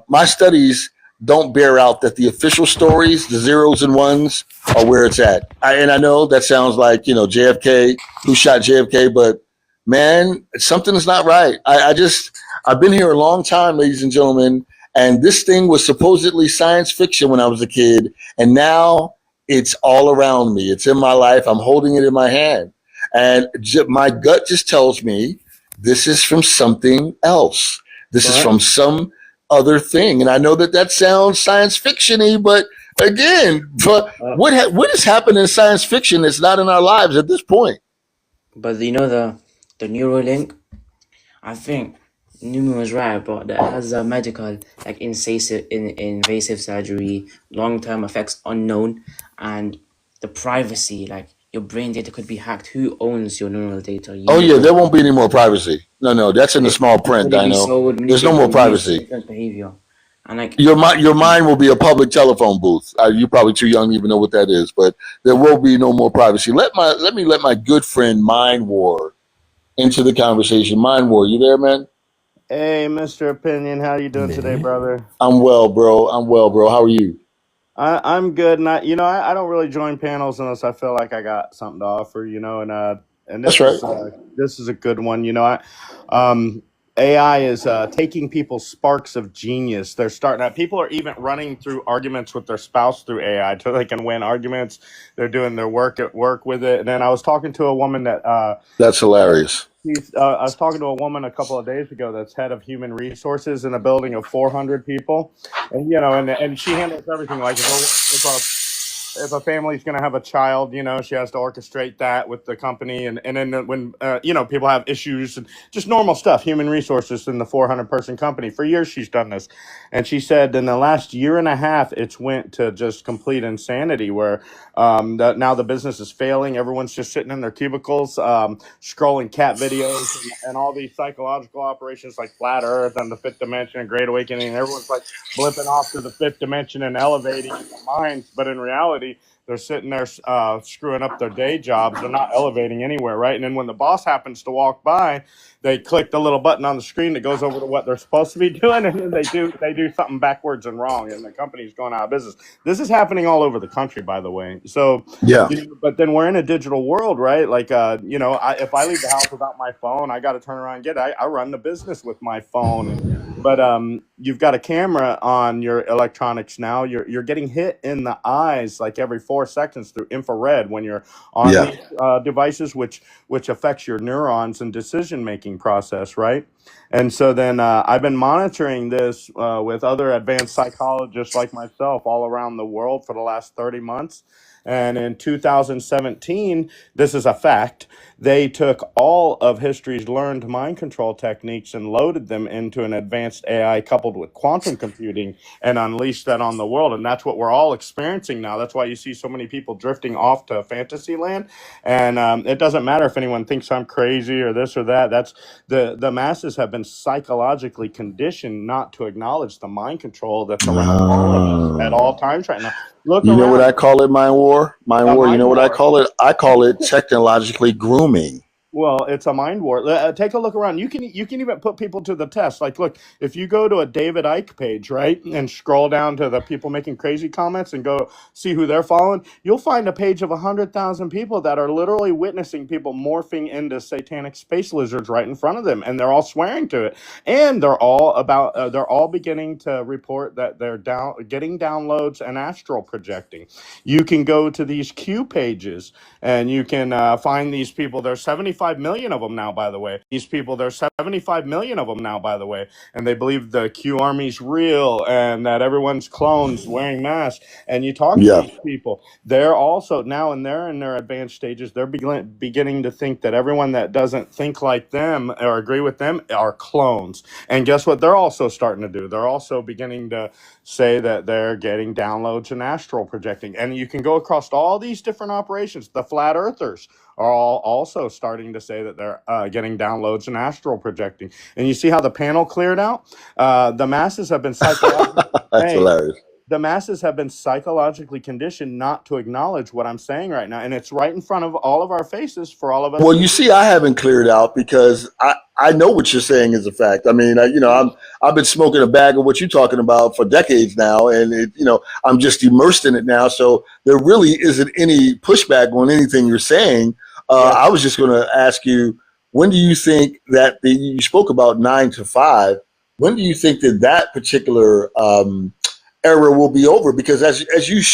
My studies don't bear out that the official stories, the zeros and ones, are where it's at. And I know that sounds like, JFK, who shot JFK, but man, something is not right. I've been here a long time, ladies and gentlemen, and this thing was supposedly science fiction when I was a kid, and now it's all around me. It's in my life. I'm holding it in my hand. And my gut just tells me this is from something else. This is But from some other thing. And I know that sounds science fiction-y, but again, uh, what has happened in science fiction that's not in our lives at this point? but the Neuralink, I think Newman was right about that. It has a medical, like invasive surgery, long term effects unknown, and the privacy, like your brain data could be hacked. Who owns your neural data? Oh You yeah, there or won't be any more privacy. No, that's in could the it small print, could it be Dino. sold, There's no manipulated, more or used to privacy. influence behavior? And like Your mind will be a public telephone booth. You're probably too young to even know what that is, but there will be no more privacy. Let my good friend Mind War into the conversation. Mind War, you there, man? Hey, Mr. Opinion, how you doing today, Me? brother? I'm well, bro. How are you? I'm good, and I don't really join panels unless I feel like I got something to offer, and That's right. this is a good one, AI is taking people's sparks of genius. They're starting out. People are even running through arguments with their spouse through AI so they can win arguments. They're doing their work at work with it. And then I was talking to a woman that That's hilarious. I was talking to a woman a couple of days ago that's head of human resources in a building of 400 people, and and she handles everything. Like if a family's going to have a child, she has to orchestrate that with the company. And then when, people have issues and just normal stuff, human resources in the 400-person company. For years, she's done this. And she said in the last year and a half, it's went to just complete insanity where now the business is failing. Everyone's just sitting in their cubicles, scrolling cat videos and all these psychological operations like Flat Earth and the Fifth Dimension and Great Awakening. Everyone's like blipping off to the fifth dimension and elevating in their minds. But in reality, they're sitting there screwing up their day jobs. They're not elevating anywhere, right? And then when the boss happens to walk by, they click the little button on the screen that goes over to what they're supposed to be doing, and then they do something backwards and wrong, and the company's going out of business. This is happening all over the country, by the way. So, Yeah. but then we're in a digital world, right? Like, if I leave the house without my phone, I got to turn around and get it. I run the business with my phone, but you've got a camera on your electronics now. You're getting hit in the eyes like every 4 seconds through infrared when you're on Yeah. these devices, which affects your neurons and decision making process, right? And so then I've been monitoring this with other advanced psychologists like myself all around the world for the last 30 months. And in 2017, this is a fact, they took all of history's learned mind control techniques and loaded them into an advanced AI coupled with quantum computing and unleashed that on the world. And that's what we're all experiencing now. That's why you see so many people drifting off to fantasy land. And it doesn't matter if anyone thinks I'm crazy or this or that. That's the masses have been psychologically conditioned not to acknowledge the mind control that's around all of us at all times right now. Look You know what around. I call it, Mind War? Mind War, you Mind know what I war. call it? I call it technologically grooming. Well, it's a mind war. Take a look around. You can even put people to the test. Like, look, if you go to a David Icke page, right, and scroll down to the people making crazy comments and go see who they're following, you'll find a page of 100,000 people that are literally witnessing people morphing into satanic space lizards right in front of them, and they're all swearing to it. And they're all beginning to report that they're getting downloads and astral projecting. You can go to these Q pages and you can find these people. There's 75 million of them now, by the way. There's 75 million of them now, by the way. And they believe the Q army's real and that everyone's clones wearing masks. And you talk to Yeah. these people, they're also now, and they're in their advanced stages, they're beginning to think that everyone that doesn't think like them or agree with them are clones. And guess what they're also starting to do? They're also beginning to say that they're getting downloads and astral projecting. And you can go across all these different operations. The flat earthers are all also starting to say that they're getting downloads and astral projecting. And you see how the panel cleared out? The masses have been psychologically That's hilarious. the masses have been psychologically conditioned not to acknowledge what I'm saying right now. And it's right in front of all of our faces for all of us. Well, you see, I haven't cleared out because I know what you're saying is a fact. I mean, I've been smoking a bag of what you're talking about for decades now, and I'm just immersed in it now. So there really isn't any pushback on anything you're saying. I was just going to ask you, when do you think that you spoke about 9 to 5? When do you think that particular era will be over? Because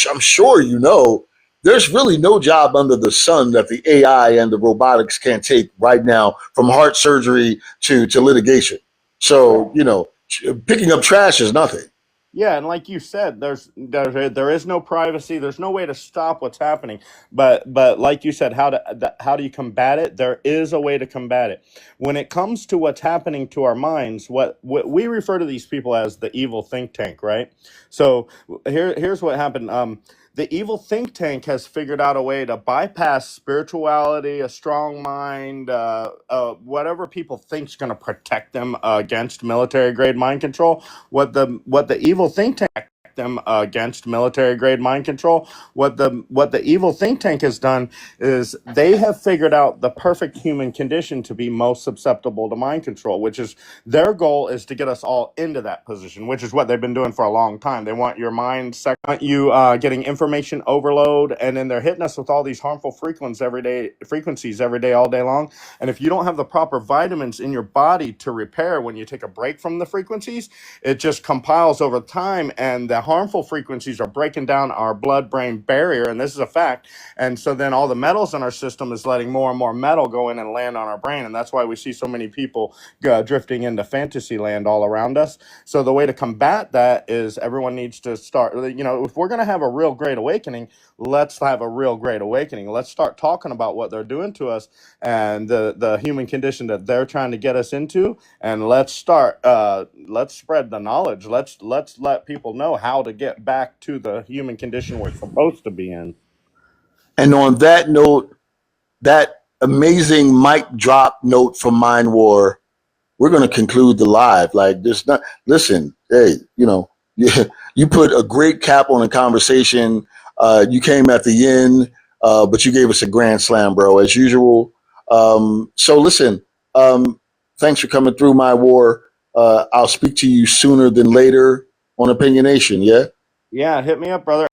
I'm sure you know, there's really no job under the sun that the AI and the robotics can't take right now, from heart surgery to litigation. So, picking up trash is nothing. Yeah, and like you said, there is no privacy. There's no way to stop what's happening. But like you said, how do you combat it? There is a way to combat it. When it comes to what's happening to our minds, what we refer to these people as the evil think tank, right? So here's what happened. The evil think tank has figured out a way to bypass spirituality, a strong mind, whatever people think is going to protect them against military grade mind control. What the evil think tank them against military grade mind control. What the evil think tank has done is they have figured out the perfect human condition to be most susceptible to mind control, which is their goal is to get us all into that position, which is what they've been doing for a long time. They want your mind, want you getting information overload, and then they're hitting us with all these harmful frequencies every day, all day long. And if you don't have the proper vitamins in your body to repair when you take a break from the frequencies, it just compiles over time, and the harmful frequencies are breaking down our blood-brain barrier, and this is a fact. And so then all the metals in our system is letting more and more metal go in and land on our brain, and that's why we see so many people drifting into fantasy land all around us. So the way to combat that is everyone needs to start, if we're going to have a real great awakening, let's have a real great awakening. Let's start talking about what they're doing to us and the human condition that they're trying to get us into, and let's spread the knowledge. Let's let people know how to get back to the human condition we're supposed to be in. And on that note, that amazing mic drop note from Mind War, we're going to conclude the live. Like, there's not, listen, hey, you put a great cap on the conversation. You came at the end, but you gave us a grand slam, bro, as usual. So listen, thanks for coming through, My War. I'll speak to you sooner than later on Opinionation, yeah? Yeah, hit me up, brother.